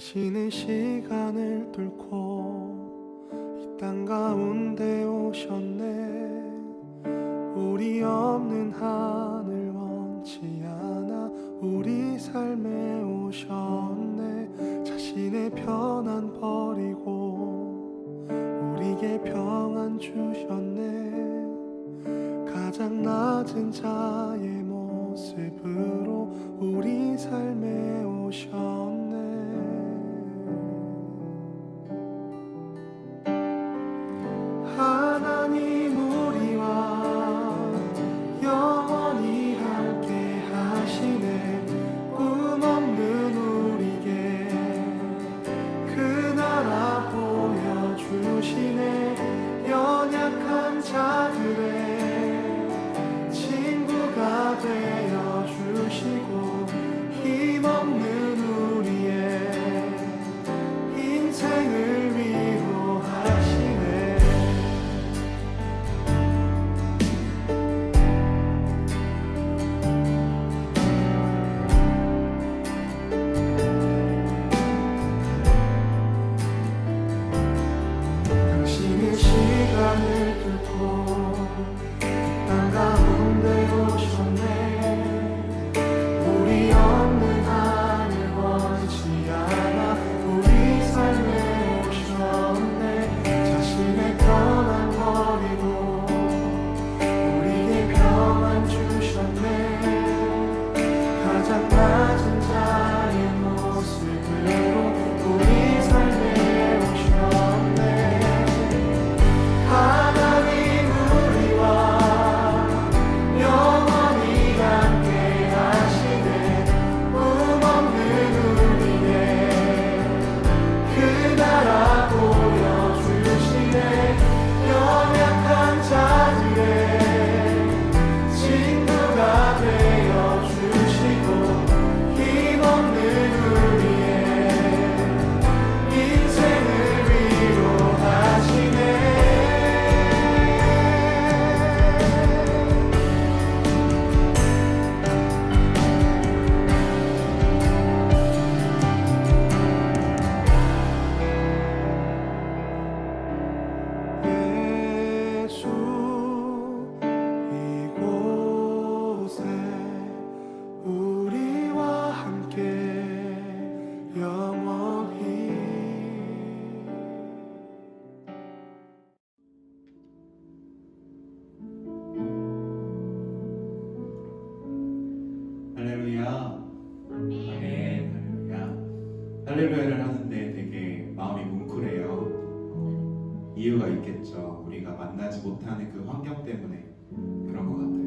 당신은 시간을 뚫고 이 땅 가운데 오셨네. 우리 없는 하늘 원치 않아 우리 삶에 오셨네. 자신의 편안 버리고 우리에게 평안 주셨네. 가장 낮은 자의 모습으로 우리 삶에 오셨네. 하나님 우리와 영원히 함께 하시네. 꿈 없는 우리에게 그 나라 보여주시네. 연약한 자들의 친구가 되어주시고 힘없는 우리의 인생을 위로하시네. 당신의 시간을 뚫고 땅 가운데 오셨네. 우리 없는 하늘 원치 않아 우리 삶에 오셨네. 자신의 편안 버리고 우리에게 평안 주셨네. 가장 낮은 자의 모습으로 우리 삶에 오셨네. 하나님 우리와 영원히 함께 하시네. 꿈 없는 우리의 그 나라 보여주시네. 연약한 자들의 친구가 되어주시고 힘없는 우리의 인생을 위로하시네. 예수 이곳에 우리와 함께 영원히. 할렐루야. 아멘. 할렐루야. 할렐루야를 하는데 되게 마음이 뭉클해요. 이유가 있겠죠. 우리가 만나지 못하는 그 환경 때문에 그런 것 같아요.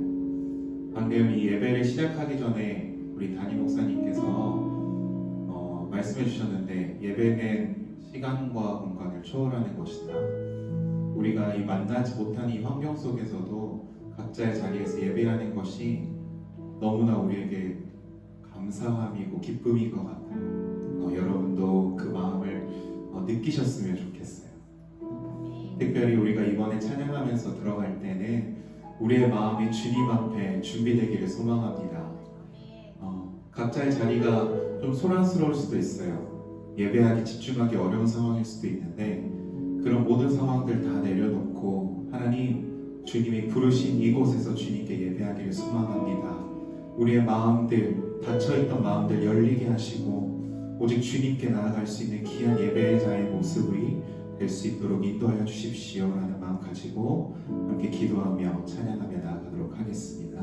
방금 이 예배를 시작하기 전에 우리 담임 목사님께서 말씀해 주셨는데, 예배는 시간과 공간을 초월하는 것이다. 우리가 이 만나지 못한 이 환경 속에서도 각자의 자리에서 예배하는 것이 너무나 우리에게 감사함이고 기쁨인 것 같아요. 여러분도 그 마음을 느끼셨으면 좋겠어요. 특별히 우리가 이번에 찬양하면서 들어갈 때는 우리의 마음이 주님 앞에 준비되기를 소망합니다. 각자의 자리가 좀 소란스러울 수도 있어요. 예배하기 집중하기 어려운 상황일 수도 있는데, 그런 모든 상황들 다 내려놓고 하나님 주님이 부르신 이곳에서 주님께 예배하기를 소망합니다. 우리의 마음들, 닫혀있던 마음들 열리게 하시고 오직 주님께 나아갈 수 있는 귀한 예배자의 모습이 될 수 있도록 인도하여 주십시오 라는 마음 가지고 함께 기도하며 찬양하며 나아가도록 하겠습니다.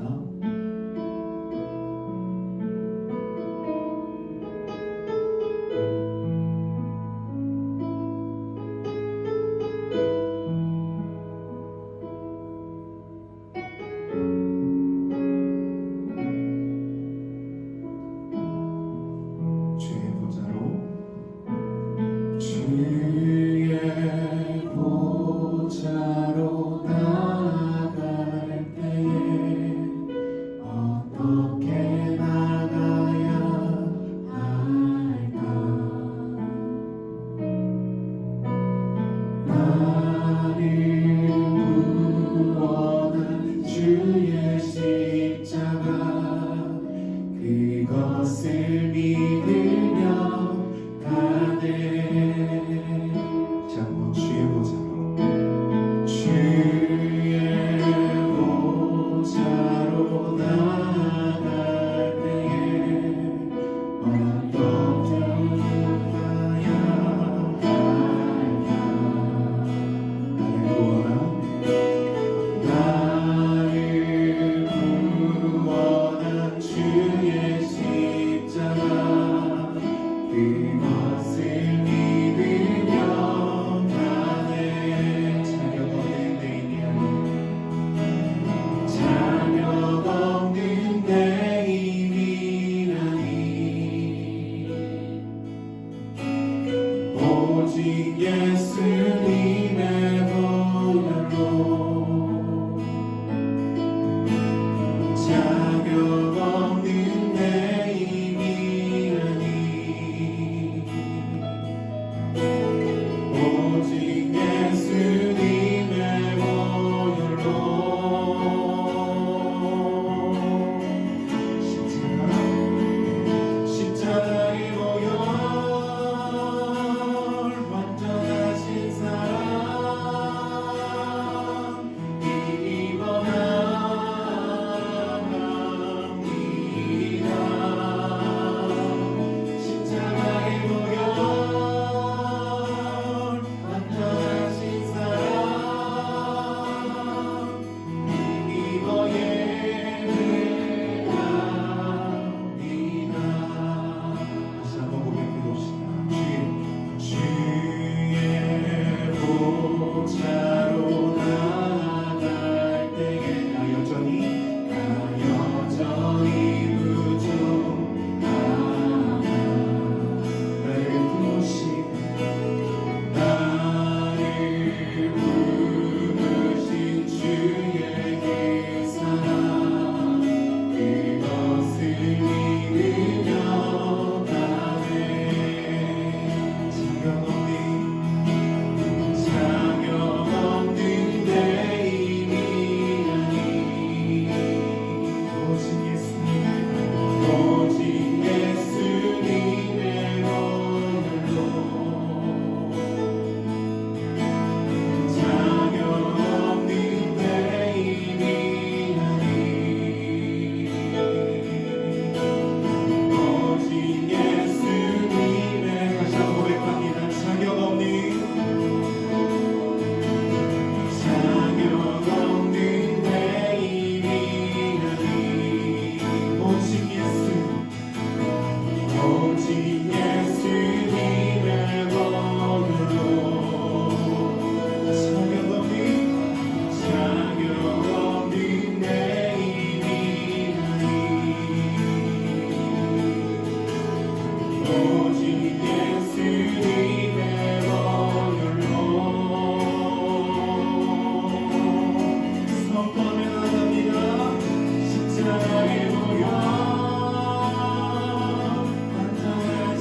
보좌로 나아갈 때에 어떻게 나가야 할까? 나를 구원한 주의 십자가, 그것을 믿으며 자, 한번 주의 보좌로 주의 보좌로 나아갈 때에 어떻게 가야 할까 나를 구원한 나를 구원한 주의 십자가 그것을 믿으며 가네 자격 없는 내 힘이라니 오직 예수님의 보혈로 자격 없는 내 힘이라니 오직 예수님의 보혈로 십자가의 보혈 완전하신 사랑 입어나갑니다 십자가의 보혈 완전하신 사랑 입어 예배합니다 다시 한번 고백해 봅시다. 주의 보좌로 나아갈 때에 나 여전히 부족하나 나를 부르신 주의 그 사랑 그것을 믿으며 가네 자격 없는 내 힘이라니 오직 예수님의 보혈로 자격 없는 내 힘이라니 오직 예수님의 다시 한번 고백합니다. 자격 없는 내 힘이라니 오직 예수님의 보혈로 자격 없는 내 힘이라니 오직 예수님의 보혈로 선포하며 나갑니다. 십자가의 보혈 완전하신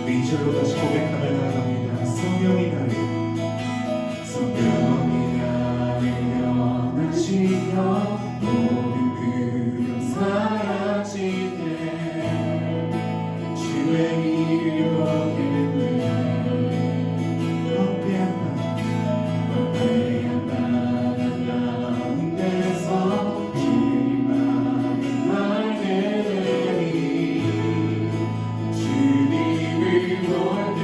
우리 절로 다시 고백하며 나아갑니다. 성령이 나를 연하시며 모든 그려 사라지네 주의 일을 보겠네 헛되한 바다 가운데서 주님만을 알게 되니 주님을 볼 때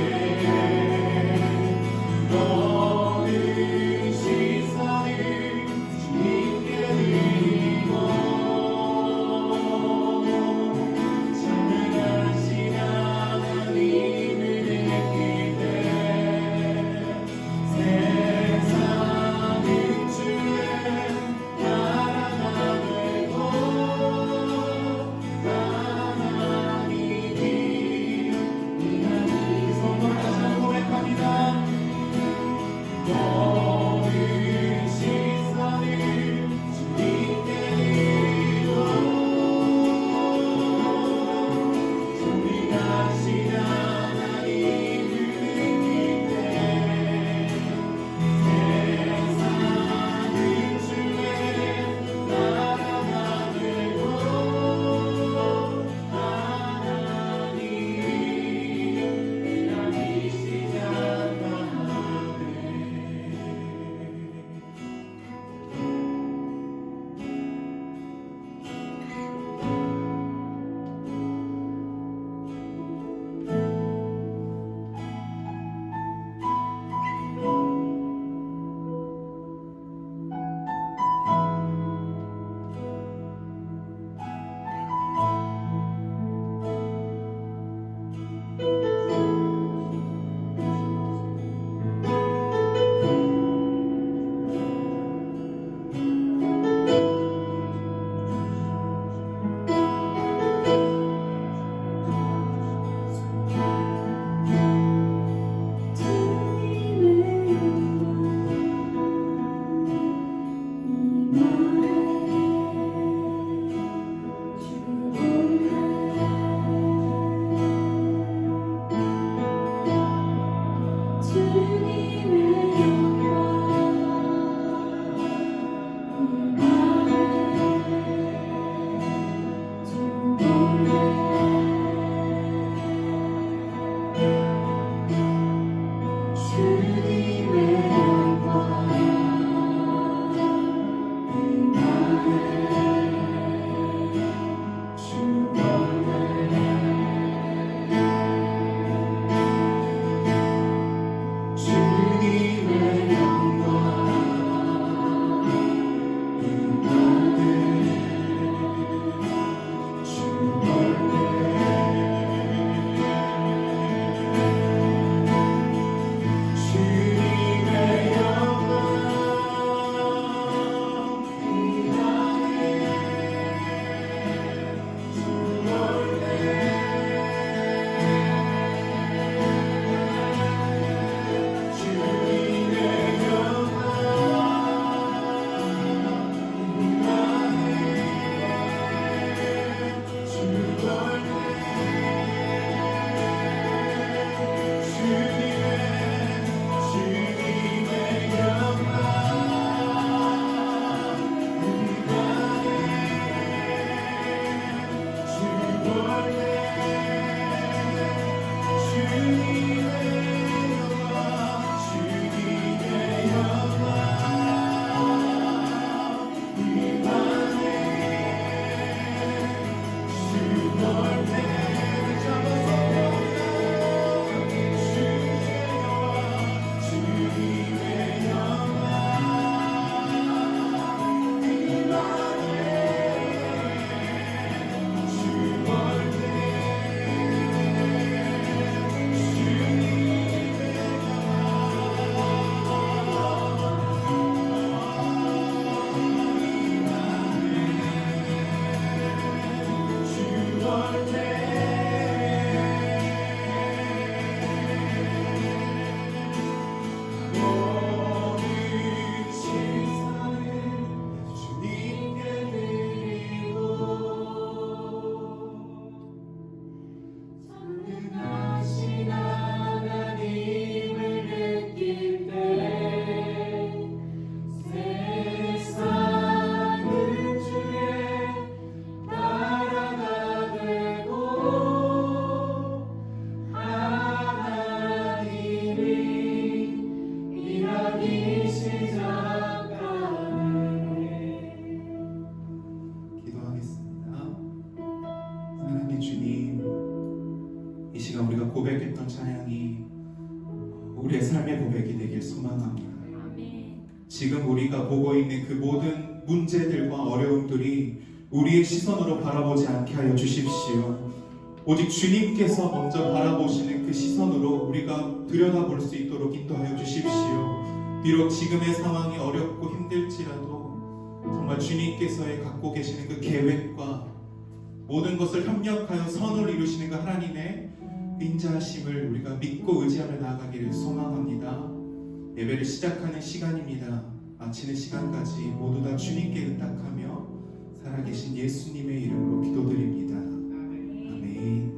고백했던 찬양이 우리의 삶의 고백이 되길 소망합니다. 지금 우리가 보고 있는 그 모든 문제들과 어려움들이 우리의 시선으로 바라보지 않게 하여 주십시오. 오직 주님께서 먼저 바라보시는 그 시선으로 우리가 들여다볼 수 있도록 인도하여 주십시오. 비록 지금의 상황이 어렵고 힘들지라도 정말 주님께서의 갖고 계시는 그 계획과 모든 것을 협력하여 선을 이루시는 그 하나님의 인자하심을 우리가 믿고 의지하며 나아가기를 소망합니다. 예배를 시작하는 시간입니다. 마치는 시간까지 모두 다 주님께 의탁하며 살아계신 예수님의 이름으로 기도드립니다. 아멘.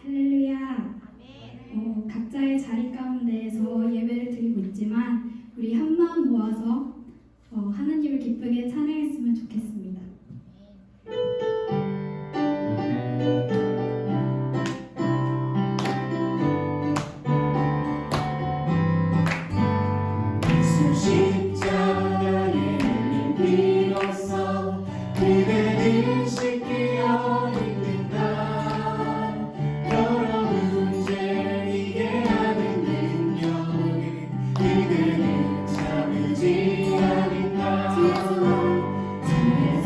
할렐루야. 각자의 자리 가운데에서 예배를 드리고 있지만 우리 한 마음 모아서 하나님을 기쁘게 찬양했으면 좋겠습니다. 십자가의 님 비로소 그대를 씻기어 입는다. 여러 문제 이게 하는 능력이 그대를 참으지 않는다. 주의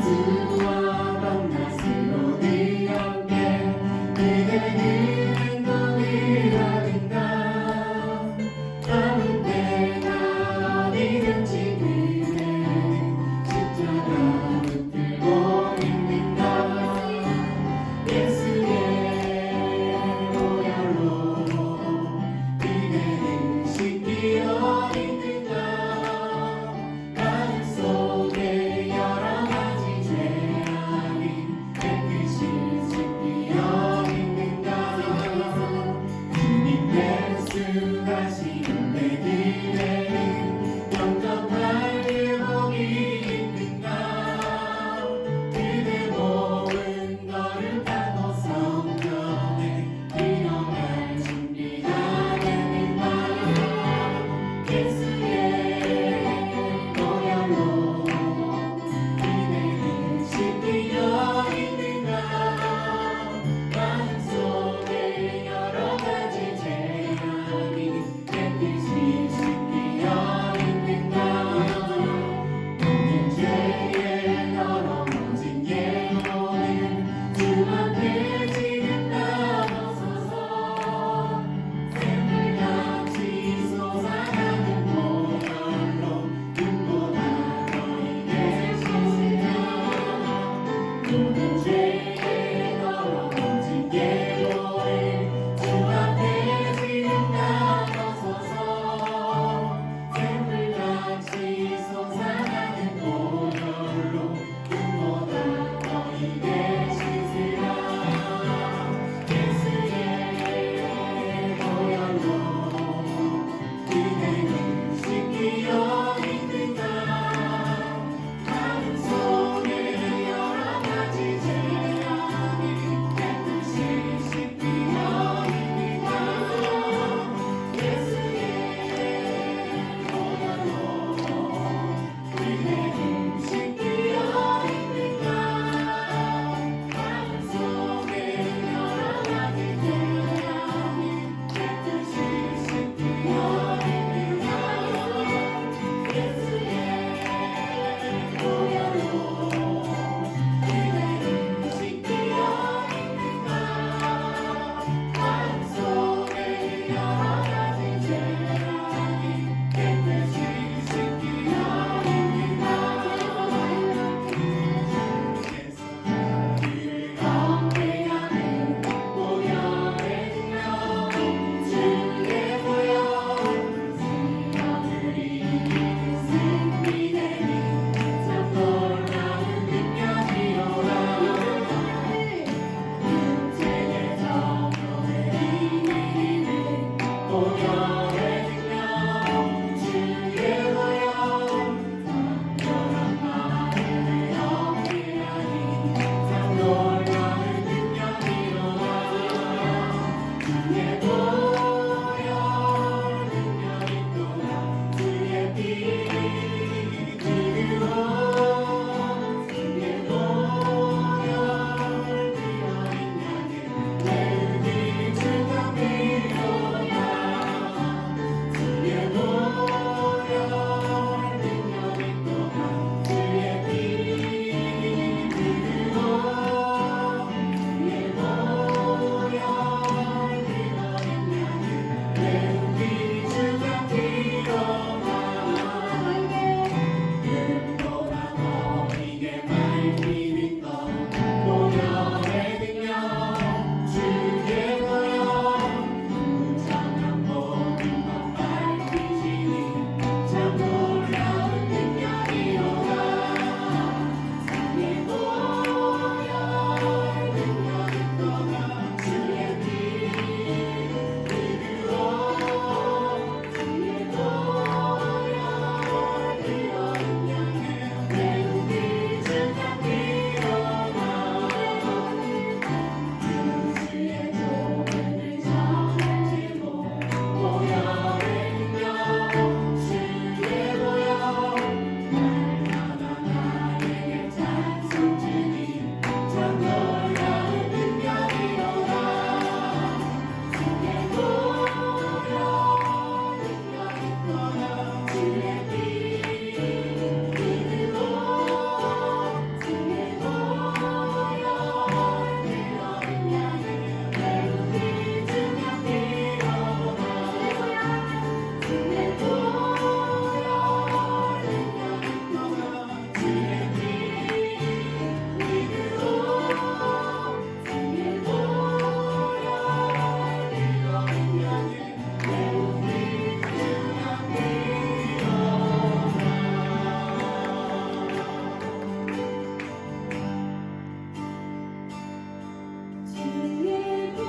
주의 보혈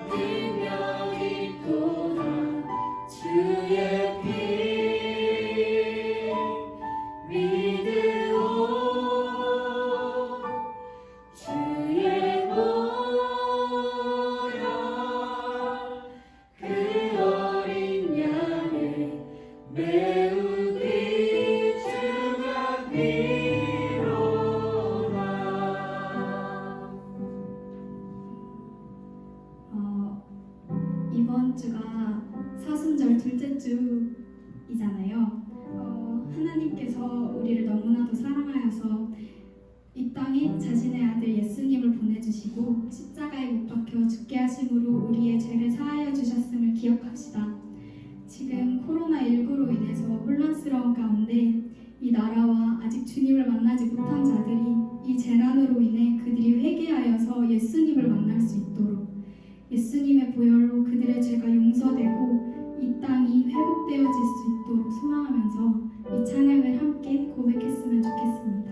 능력이 또다 주의 피 믿으오 주의 보혈 그 어린 양을 매우 귀중한 피로다. 이번 주가 사순절 둘째 주이잖아요. 하나님께서 우리를 너무나도 사랑하여서 이 땅에 자신의 아들 예수님을 보내주시고 십자가에 못 박혀 죽게 하심으로 우리의 죄를 사하여 주셨음을 기억합시다. 지금 코로나19로 인해서 혼란스러운 가운데 이 나라와 아직 주님을 만나지 못한 자들이 이 재난으로 인해 그들이 회개하여서 예수님을 만날 수 있도록 예수님의 보혈로 그들의 죄가 용서되고 이 땅이 회복되어질 수 있도록 소망하면서 이 찬양을 함께 고백했으면 좋겠습니다.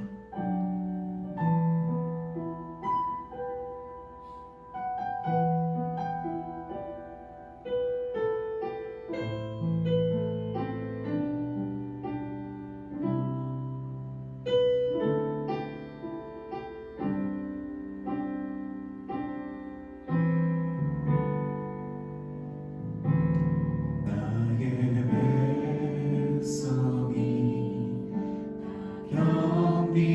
나의 백성이 겸비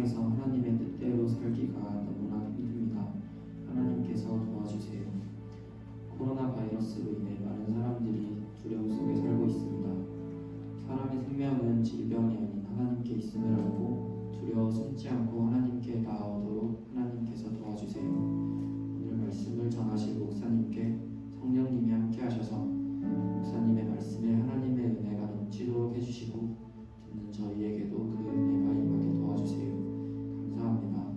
세상에서 하나님의 뜻대로 살기가 너무나 힘듭니다. 하나님께서 도와주세요. 코로나 바이러스로 인해 많은 사람들이 두려움 속에 살고 있습니다. 사람의 생명은 질병이 아닌 하나님께 있음을 알고 두려워 숨지 않고 하나님께 나아오도록 하나님께서 도와주세요. 오늘 말씀을 전하실 목사님께 성령님이 함께 하셔서 목사님의 말씀에 하나님의 은혜가 넘치도록 해주시고 듣는 저희에게도 그 은혜가 임하게 도와주세요. 감사합니다.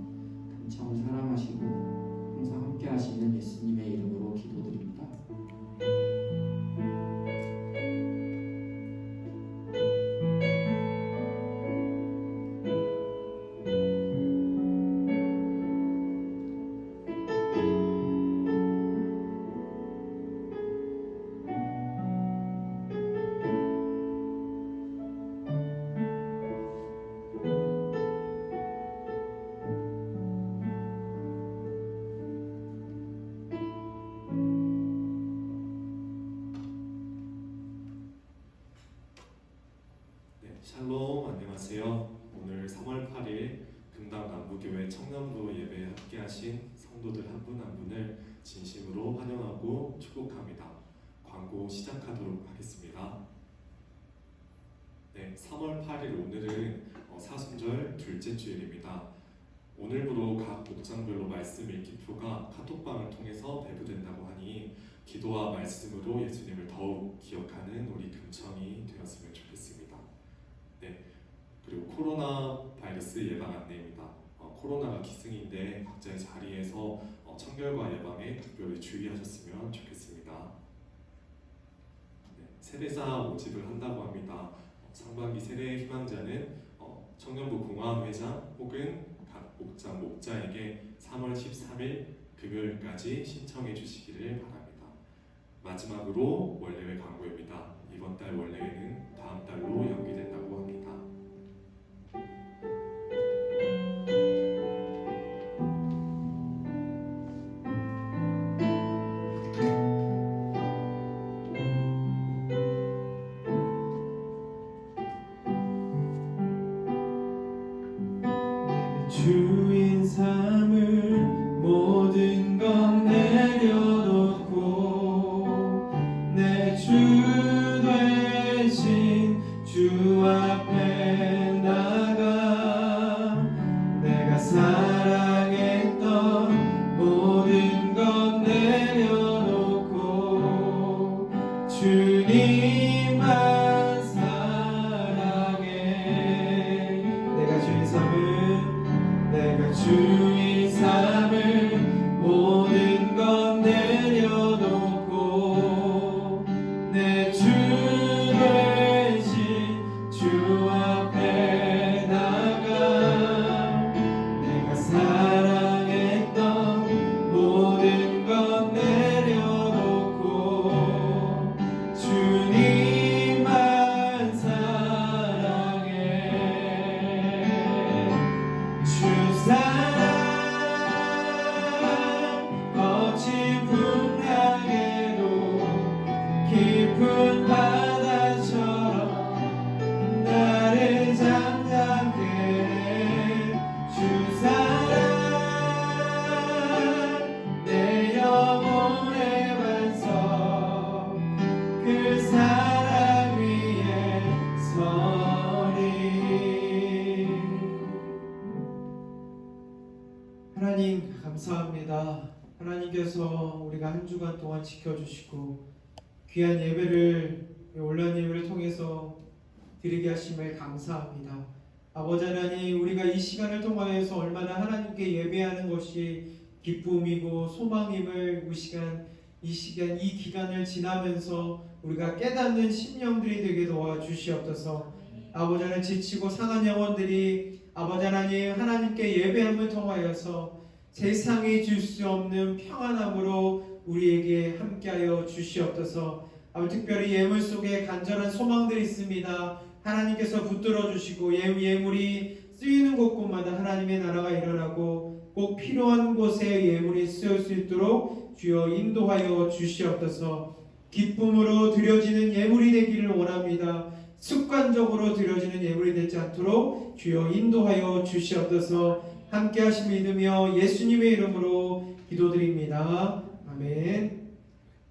금청을 사랑하시고 항상 함께 하시는 예수님의 이름으로 기도드립니다. 네, 샬롬 안녕하세요. 오늘 3월 8일 금당 남부교회 청년부 예배에 함께하신 성도들 한 분 한 분을 진심으로 환영하고 축복합니다. 광고 시작하도록 하겠습니다. 네, 3월 8일 오늘은 사순절 둘째 주일입니다. 오늘부로 각 목장별로 말씀 읽기 표가 카톡방을 통해서 배부된다고 하니 기도와 말씀으로 예수님을 더욱 기억하는 우리 금청이 되었으면 좋겠습니다. 네, 그리고 코로나 바이러스 예방 안내입니다. 코로나가 기승인데 각자의 자리에서 청결과 예방에 특별히 주의하셨으면 좋겠습니다. 네, 세례사 모집을 한다고 합니다. 상반기 세례 희망자는 청년부 공화회장 혹은 각 목장 목자에게 3월 13일 금요일까지 신청해 주시기를 바랍니다. 마지막으로 원래회 광고입니다. 이번 달 원래회는 다음 달로 연기된다고 합니다. 주인 삼을 모든 것 내려놓고 내 주 되신 주 앞에 나가 내가 사랑했던 모든 것 내려놓고 주님만 사랑해. 내가 주인 삼을 모든 것 내려놓고 내 주 되신 주 앞에 나가 내가 사랑했던 모든 것 내려놓고 주님만 사랑해. 주 사랑 거친 풍랑에도 깊은 바다처럼 나를 잠잠케 해. 주 사랑 내 영혼의 반석 그 사랑 위에 서리. 하나님 감사합니다. 하나님께서 우리가 한 주간 동안 지켜주시고 귀한 예배를 온라인 예배를 통해서 드리게 하심을 감사합니다. 아버지 하나님, 우리가 이 시간을 통하여서 얼마나 하나님께 예배하는 것이 기쁨이고 소망임을 이 시간 이 기간을 지나면서 우리가 깨닫는 심령들이 되게 도와주시옵소서. 아버지 하나님, 지치고 상한 영혼들이 아버지 하나님, 하나님께 예배함을 통하여서 세상이 줄 수 없는 평안함으로 우리에게 함께하여 주시옵소서. 아버지, 특별히 예물 속에 간절한 소망들이 있습니다. 하나님께서 붙들어 주시고 예물이 쓰이는 곳곳마다 하나님의 나라가 일어나고 꼭 필요한 곳에 예물이 쓰일 수 있도록 주여 인도하여 주시옵소서. 기쁨으로 드려지는 예물이 되기를 원합니다. 습관적으로 드려지는 예물이 되지 않도록 주여 인도하여 주시옵소서. 함께 하심 믿으며 예수님의 이름으로 기도드립니다. 아멘.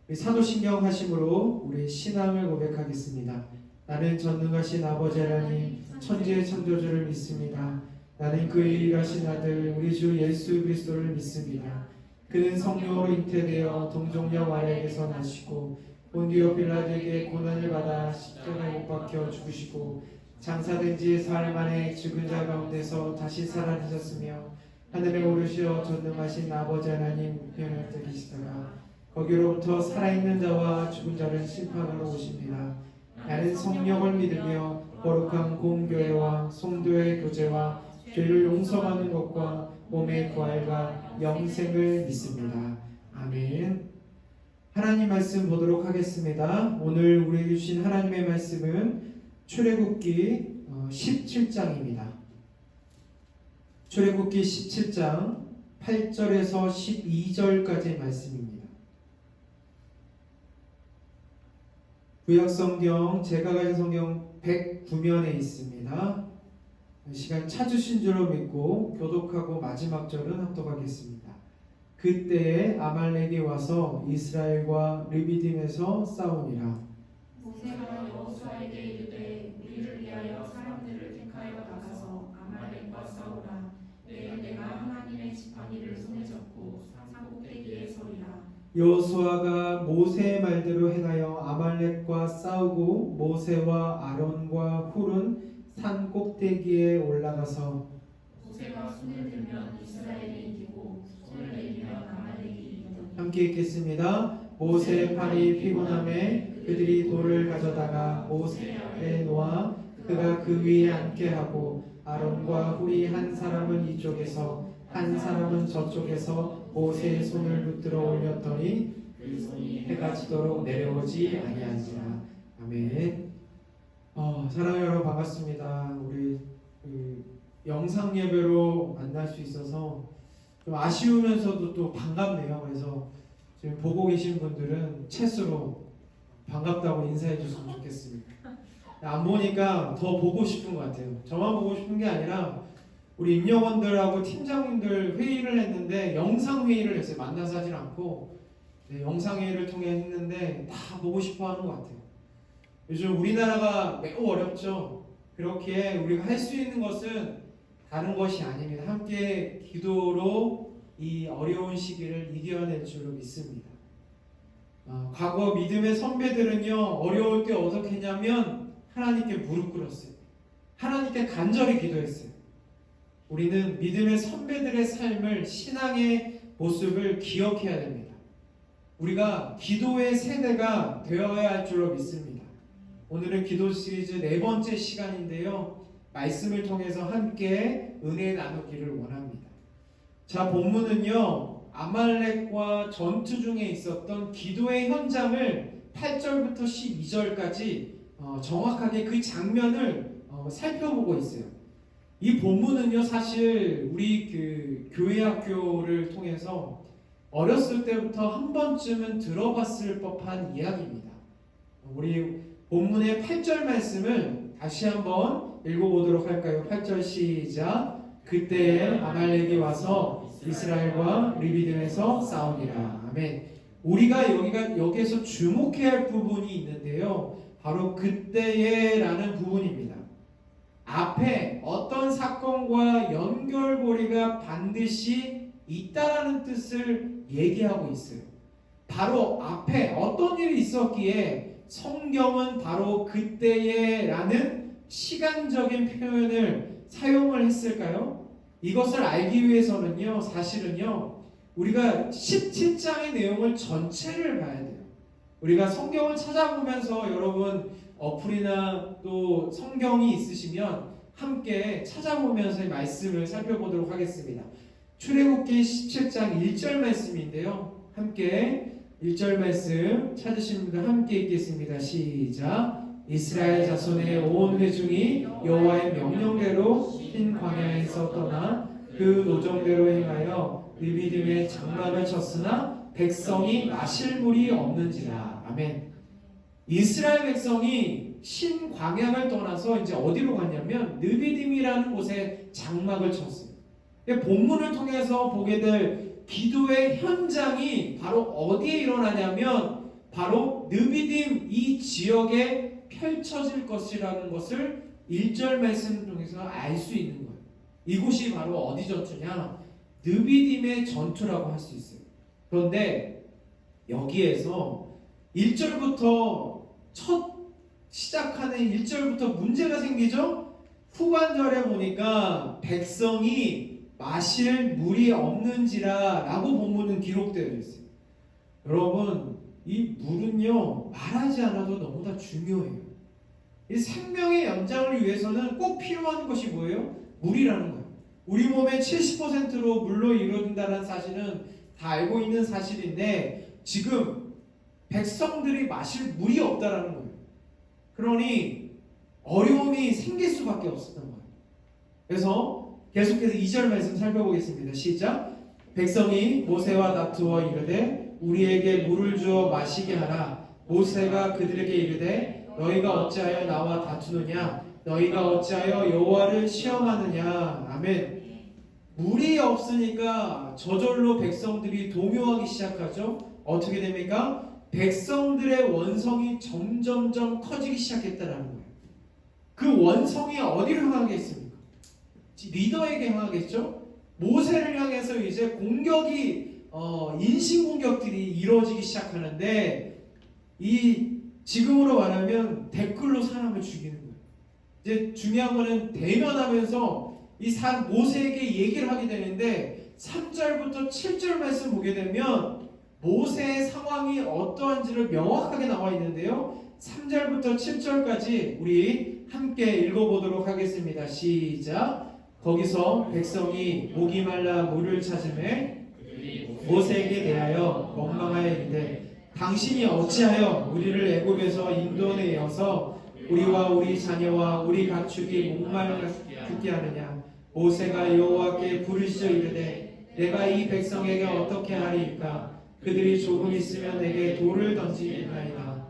우리 사도신경 하심으로 우리 신앙을 고백하겠습니다. 나는 전능하신 아버지 하나님 천지의 창조주를 믿습니다. 나는 그의 일하신 아들 우리 주 예수 그리스도를 믿습니다. 그는 성령으로 잉태되어 동정녀 마리아에게서 나시고 본디오 빌라도에게 고난을 받아 십자가에 못 박혀 죽으시고 장사된 지 사흘 만에 죽은 자 가운데서 다시 살아나셨으며 하늘에 오르시어 전능하신 아버지 하나님 우편에 계시다가 거기로부터 살아있는 자와 죽은 자를 심판하러 오십니다. 나는 성령을 믿으며 거룩한 공교회와 성도의 교제와 죄를 용서받는 것과 몸의 부활과 영생을 믿습니다. 아멘. 하나님 말씀 보도록 하겠습니다. 오늘 우리에게 주신 하나님의 말씀은 출애굽기 17장입니다. 출애굽기 17장 8절에서 12절까지의 말씀입니다. 구약성경 제가 가진 성경 109면에 있습니다. 시간 찾으신 줄로 믿고 교독하고 마지막 절은 합독하겠습니다. 그때에 아말렉이 와서 이스라엘과 르비딤에서 싸우니라. 모세가 여호수아에게 이르되 우리를 위하여 사람들을 택하여 나가서 아말렉과 싸우라. 내가 하나님의 지팡이를 손에 잡고 산 꼭대기에 서리라. 여호수아가 모세의 말대로 행하여 아말렉과 싸우고 모세와 아론과 훌은 산 꼭대기에 올라가서 모세가 손을 들면 이스라엘이 이기고 손을 내리면 아말렉이 이기더니 함께 읽겠습니다. 모세의 팔이 피곤함에 그들이 돌을 가져다가 모세 아래에 놓아 그가 그 위에 앉게 하고 아론과 훌이 한 사람은 이쪽에서 한 사람은 저쪽에서 모세의 손을 붙들어 올렸더니 그 손이 해가 지도록 내려오지 아니하니라. 아멘. 사랑하는 여러분 반갑습니다. 우리 영상 예배로 만날 수 있어서 좀 아쉬우면서도 또 반갑네요. 그래서 지금 보고 계신 분들은 챗으로 반갑다고 인사해 줬으면 좋겠습니다. 안 보니까 더 보고 싶은 것 같아요. 저만 보고 싶은 게 아니라 우리 임직원들하고 팀장님들 회의를 했는데 영상 회의를 했어요. 만나서 하진 않고 영상 회의를 통해 했는데 다 보고 싶어 하는 것 같아요. 요즘 우리나라가 매우 어렵죠. 그렇게 우리가 할 수 있는 것은 다른 것이 아닙니다. 함께 기도로 이 어려운 시기를 이겨낼 줄로 믿습니다. 과거 믿음의 선배들은요, 어려울 때 어떻게 했냐면 하나님께 무릎 꿇었어요. 하나님께 간절히 기도했어요. 우리는 믿음의 선배들의 삶을, 신앙의 모습을 기억해야 됩니다. 우리가 기도의 세대가 되어야 할 줄로 믿습니다. 오늘은 기도 시리즈 4번째 시간인데요. 말씀을 통해서 함께 은혜 나누기를 원합니다. 자, 본문은요, 아말렉과 전투 중에 있었던 기도의 현장을 8절부터 12절까지 정확하게 그 장면을 살펴보고 있어요. 이 본문은요, 사실 우리 그 교회 학교를 통해서 어렸을 때부터 한 번쯤은 들어봤을 법한 이야기입니다. 우리 본문의 8절 말씀을 다시 한번 읽어보도록 할까요? 8절 시작. 그때에 아말렉이 와서 이스라엘과 르비딤에서 싸우니라. 아멘. 우리가 여기에서 주목해야 할 부분이 있는데요. 바로 그때에 라는 부분입니다. 앞에 어떤 사건과 연결고리가 반드시 있다라는 뜻을 얘기하고 있어요. 바로 앞에 어떤 일이 있었기에 성경은 바로 그때에 라는 시간적인 표현을 사용을 했을까요? 이것을 알기 위해서는요, 사실은요, 우리가 17장의 내용을 전체를 봐야 돼요. 우리가 성경을 찾아보면서 여러분 어플이나 또 성경이 있으시면 함께 찾아보면서 이 말씀을 살펴보도록 하겠습니다. 출애굽기 17장 1절 말씀인데요. 함께 1절 말씀 찾으신 분들 함께 읽겠습니다. 시작. 이스라엘 자손의 온 회중이 여호와의 명령대로 흰 광야에서 떠나 그 노정대로 행하여 르비딤에 장막을 쳤으나 백성이 마실 물이 없는지라. 아멘. 이스라엘 백성이 신광야를 떠나서 이제 어디로 갔냐면 느비딤이라는 곳에 장막을 쳤어요. 본문을 통해서 보게 될 기도의 현장이 바로 어디에 일어나냐면 바로 느비딤 이 지역에 펼쳐질 것이라는 것을 1절 말씀을 통해서 알 수 있는 거예요. 이곳이 바로 어디 전투냐? 느비딤의 전투라고 할 수 있어요. 그런데 여기에서 1절부터 첫 시작하는 1절부터 문제가 생기죠? 후반절에 보니까 백성이 마실 물이 없는지라 라고 본문은 기록되어 있어요. 여러분, 이 물은요 말하지 않아도 너무나 중요해요. 이 생명의 연장을 위해서는 꼭 필요한 것이 뭐예요? 물이라는 거예요. 우리 몸의 70%로 물로 이루어진다는 사실은 다 알고 있는 사실인데 지금 백성들이 마실 물이 없다라는 거예요. 그러니 어려움이 생길 수밖에 없었던 거예요. 그래서 계속해서 2절 말씀 살펴보겠습니다. 시작. 백성이 모세와 다투어 이르되 우리에게 물을 주어 마시게 하라. 모세가 그들에게 이르되 너희가 어찌하여 나와 다투느냐? 너희가 어찌하여 여호와를 시험하느냐? 아멘. 물이 없으니까 저절로 백성들이 동요하기 시작하죠. 어떻게 됩니까? 백성들의 원성이 점점점 커지기 시작했다는 거예요. 그 원성이 어디로 향하겠습니까? 리더에게 향하겠죠. 모세를 향해서 이제 공격이 인신 공격들이 이루어지기 시작하는데 이 지금으로 말하면 댓글로 사람을 죽이는 거예요. 이제 중요한 거는 대면하면서 이 모세에게 얘기를 하게 되는데 3절부터 7절 말씀 보게 되면 모세의 상황이 어떠한지를 명확하게 나와 있는데요. 3절부터 7절까지 우리 함께 읽어보도록 하겠습니다. 시작. 거기서 백성이 목이 말라 물을 찾으매 모세에게 대하여 원망하여 이르되 당신이 어찌하여 우리를 애굽에서 인도내어서 우리와 우리 자녀와 우리 가축이 목말라 죽게 하느냐. 모세가 여호와께 부르짖어 이르되 내가 이 백성에게 어떻게 하리이까. 그들이 조금 있으면 내게 돌을 던지리이다.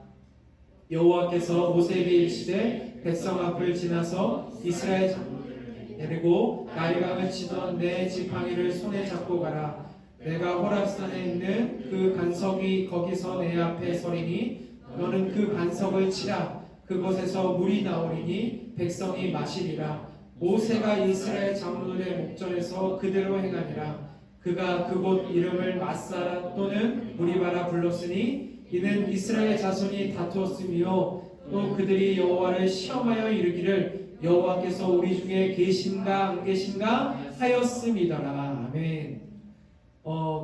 여호와께서 모세에게 이르시되 백성 앞을 지나서 이스라엘 장로들을 데리고 나일강을 치던 내 지팡이를 손에 잡고 가라. 내가 호랍산에 있는 그 반석이 거기서 내 앞에 서리니 너는 그 반석을 치라. 그곳에서 물이 나오리니 백성이 마시리라. 모세가 이스라엘 장로들의 목전에서 그대로 행하니라. 그가 그곳 이름을 마사라 또는 무리바라 불렀으니 이는 이스라엘 자손이 다투었으며 또 그들이 여호와를 시험하여 이르기를 여호와께서 우리 중에 계신가 안 계신가 하였음이더라. 아멘.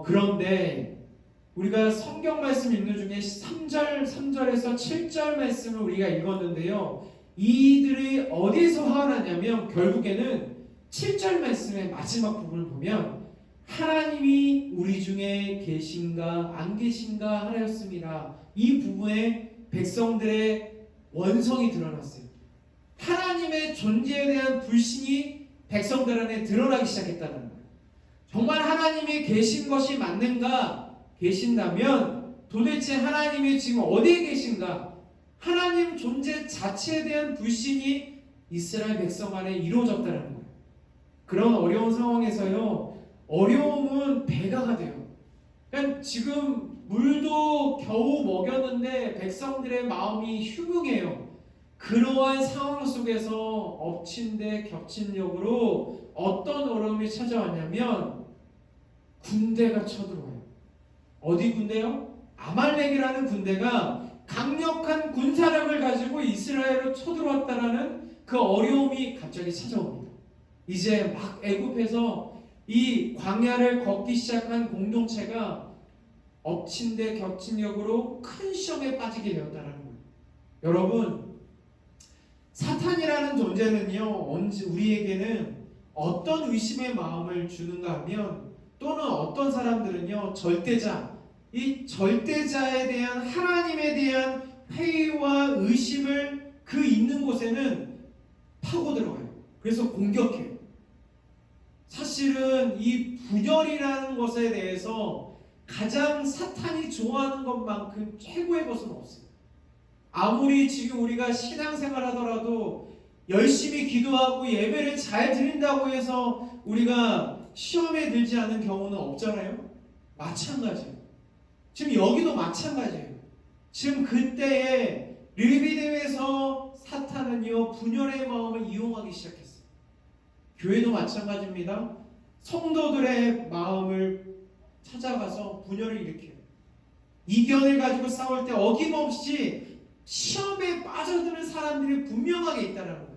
그런데 우리가 성경 말씀 읽는 중에 3절에서 7절 말씀을 우리가 읽었는데요. 이들이 어디서 화나냐면 결국에는 7절 말씀의 마지막 부분을 보면 하나님이 우리 중에 계신가 안 계신가 하였습니다. 이 부분에 백성들의 원성이 드러났어요. 하나님의 존재에 대한 불신이 백성들 안에 드러나기 시작했다는 거예요. 정말 하나님이 계신 것이 맞는가? 계신다면 도대체 하나님이 지금 어디에 계신가? 하나님 존재 자체에 대한 불신이 이스라엘 백성 안에 이루어졌다는 거예요. 그런 어려운 상황에서요. 어려움은 배가가 돼요. 그러니까 지금 물도 겨우 먹였는데 백성들의 마음이 흉흉해요. 그러한 상황 속에서 엎친 데 겹친 역으로 어떤 어려움이 찾아왔냐면 군대가 쳐들어와요. 어디 군대요? 아말렉이라는 군대가 강력한 군사력을 가지고 이스라엘로 쳐들어왔다라는 그 어려움이 갑자기 찾아옵니다. 이제 막 애굽에서 이 광야를 걷기 시작한 공동체가 엎친 데 겹친 역으로 큰 시험에 빠지게 되었다는 거예요. 여러분, 사탄이라는 존재는요, 우리에게는 어떤 의심의 마음을 주는가 하면 또는 어떤 사람들은요, 절대자, 이 절대자에 대한 하나님에 대한 회의와 의심을 그 있는 곳에는 파고 들어가요. 그래서 공격해요. 사실은 이 분열이라는 것에 대해서 가장 사탄이 좋아하는 것만큼 최고의 것은 없어요. 아무리 지금 우리가 신앙생활 하더라도 열심히 기도하고 예배를 잘 드린다고 해서 우리가 시험에 들지 않은 경우는 없잖아요. 마찬가지예요. 지금 여기도 마찬가지예요. 지금 그때에 르비딤에서 사탄은요 분열의 마음을 이용하기 시작했어요. 교회도 마찬가지입니다. 성도들의 마음을 찾아가서 분열을 일으켜요. 이견을 가지고 싸울 때 어김없이 시험에 빠져드는 사람들이 분명하게 있다는 거예요.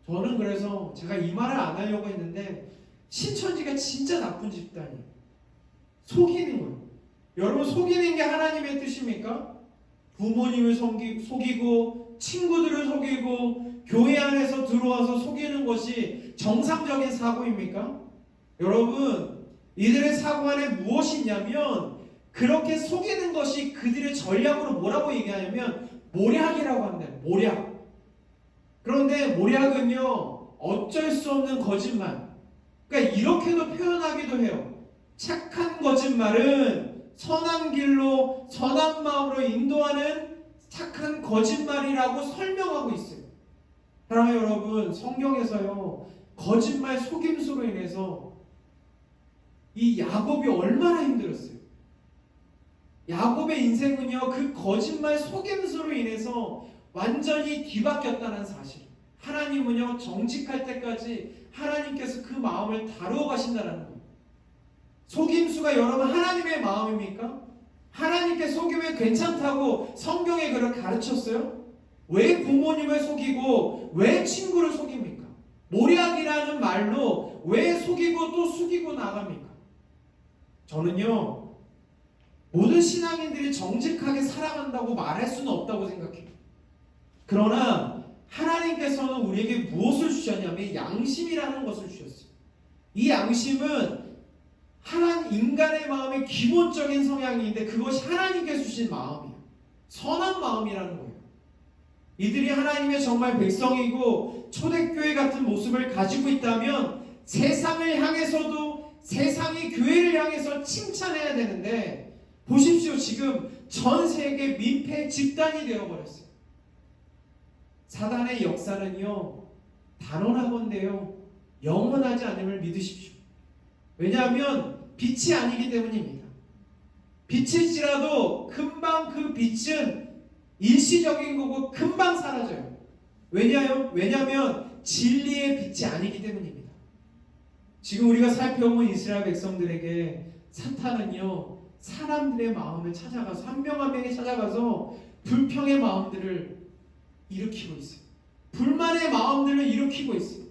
저는 그래서 제가 이 말을 안 하려고 했는데 신천지가 진짜 나쁜 집단이에요. 속이는 거예요. 여러분 속이는 게 하나님의 뜻입니까? 부모님을 속이고 친구들을 속이고 교회 안에서 들어와서 속이는 것이 정상적인 사고입니까? 여러분 이들의 사고 안에 무엇이 있냐면 그렇게 속이는 것이 그들의 전략으로 뭐라고 얘기하냐면 모략이라고 합니다. 모략. 그런데 모략은요 어쩔 수 없는 거짓말. 그러니까 이렇게도 표현하기도 해요. 착한 거짓말은 선한 길로 선한 마음으로 인도하는 착한 거짓말이라고 설명하고 있어요. 사랑하는 여러분, 성경에서요 거짓말 속임수로 인해서 이 야곱이 얼마나 힘들었어요. 야곱의 인생은요 그 거짓말 속임수로 인해서 완전히 뒤바뀌었다는 사실. 하나님은요 정직할 때까지 하나님께서 그 마음을 다루어 가신다는 거예요. 속임수가 여러분 하나님의 마음입니까? 하나님께 속이면 괜찮다고 성경에 그렇게 가르쳤어요? 왜 부모님을 속이고 왜 친구를 속입니까? 모략이라는 말로 왜 속이고 또 숙이고 나갑니까? 저는요 모든 신앙인들이 정직하게 살아간다고 말할 수는 없다고 생각해요. 그러나 하나님께서는 우리에게 무엇을 주셨냐면 양심이라는 것을 주셨어요. 이 양심은 인간의 마음의 기본적인 성향인데 그것이 하나님께서 주신 마음이에요. 선한 마음이라는 거예요. 이들이 하나님의 정말 백성이고 초대교회 같은 모습을 가지고 있다면 세상을 향해서도 세상이 교회를 향해서 칭찬해야 되는데 보십시오. 지금 전 세계 민폐 집단이 되어버렸어요. 사단의 역사는요 단언하건대요 영원하지 않음을 믿으십시오. 왜냐하면 빛이 아니기 때문입니다. 빛일지라도 금방 그 빛은 일시적인 거고 금방 사라져요. 왜냐하면 진리의 빛이 아니기 때문입니다. 지금 우리가 살펴본 이스라엘 백성들에게 사탄은요 사람들의 마음을 찾아가서 한 명 한 명이 찾아가서 불평의 마음들을 일으키고 있어요. 불만의 마음들을 일으키고 있어요.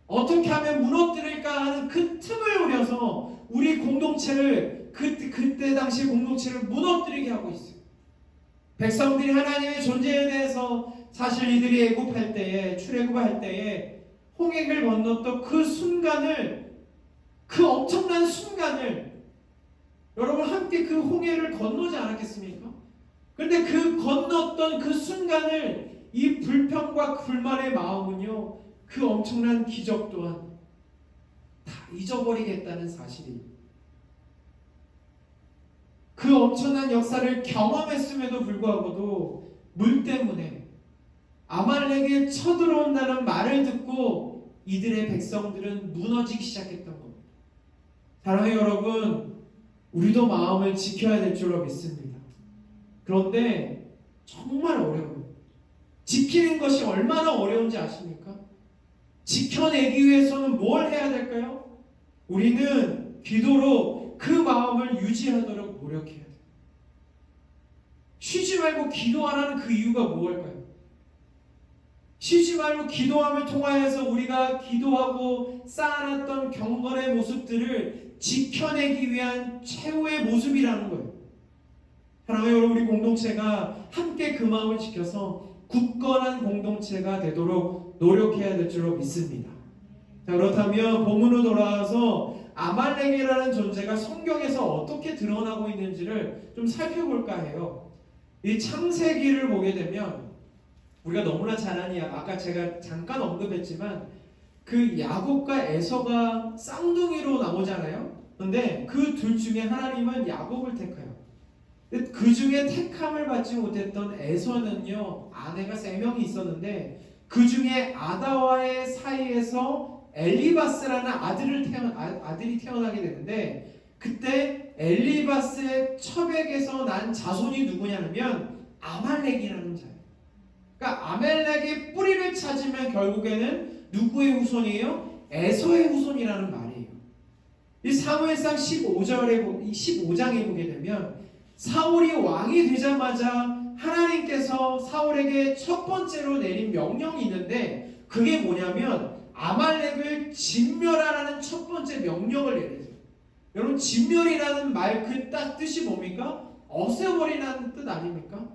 어떻게 하면 무너뜨릴까 하는 그 틈을 노려서 우리 공동체를 그때 당시 공동체를 무너뜨리게 하고 있어요. 백성들이 하나님의 존재에 대해서 사실 이들이 애굽할 때에 출애굽할 때에 홍해를 건넜던 그 순간을 그 엄청난 순간을 여러분 함께 그 홍해를 건너지 않았겠습니까? 그런데 그 건넜던 그 순간을 이 불평과 불만의 마음은요 그 엄청난 기적 또한 다 잊어버리겠다는 사실이 그 엄청난 역사를 경험했음에도 불구하고도 물 때문에 아말렉에 쳐들어온다는 말을 듣고 이들의 백성들은 무너지기 시작했던 겁니다. 사랑하는 여러분, 우리도 마음을 지켜야 될 줄로 믿습니다. 그런데 정말 어려워요. 지키는 것이 얼마나 어려운지 아십니까? 지켜내기 위해서는 뭘 해야 될까요? 우리는 기도로 그 마음을 유지하도록 노력해야 돼요. 쉬지 말고 기도하라는 그 이유가 무엇일까요? 쉬지 말고 기도함을 통하여서 우리가 기도하고 쌓아놨던 경건의 모습들을 지켜내기 위한 최후의 모습이라는 거예요. 사랑하는 여러분, 우리 공동체가 함께 그 마음을 지켜서 굳건한 공동체가 되도록 노력해야 될 줄로 믿습니다. 자, 그렇다면 본문으로 돌아와서 아말렉이라는 존재가 성경에서 어떻게 드러나고 있는지를 좀 살펴볼까 해요. 이 창세기를 보게 되면 우리가 너무나 잘 아는 아까 제가 잠깐 언급했지만 그 야곱과 에서가 쌍둥이로 나오잖아요. 그런데 그 둘 중에 하나님은 야곱을 택해요. 근데 그 중에 택함을 받지 못했던 에서는요, 아내가 3명이 있었는데 그 중에 아다와의 사이에서 엘리바스라는 아들이 태어나게 되는데, 그때 엘리바스의 첩에게서 난 자손이 누구냐면 아말렉이라는 자예요. 그러니까 아말렉의 뿌리를 찾으면 결국에는 누구의 후손이에요? 에서의 후손이라는 말이에요. 이 사무엘상 15장에 보게 되면 사울이 왕이 되자마자 하나님께서 사울에게 첫 번째로 내린 명령이 있는데, 그게 뭐냐면 아말렉을 진멸하라는 첫 번째 명령을 내리세요. 여러분, 진멸이라는 말 그 뜻이 뭡니까? 없애버리라는 뜻 아닙니까?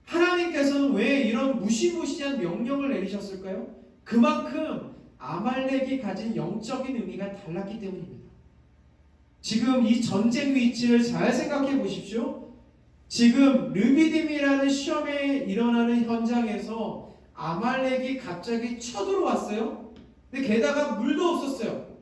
하나님께서는 왜 이런 무시무시한 명령을 내리셨을까요? 그만큼 아말렉이 가진 영적인 의미가 달랐기 때문입니다. 지금 이 전쟁 위치를 잘 생각해 보십시오. 지금 르비딤이라는 시험에 일어나는 현장에서 아말렉이 갑자기 쳐들어왔어요. 근데 게다가 물도 없었어요.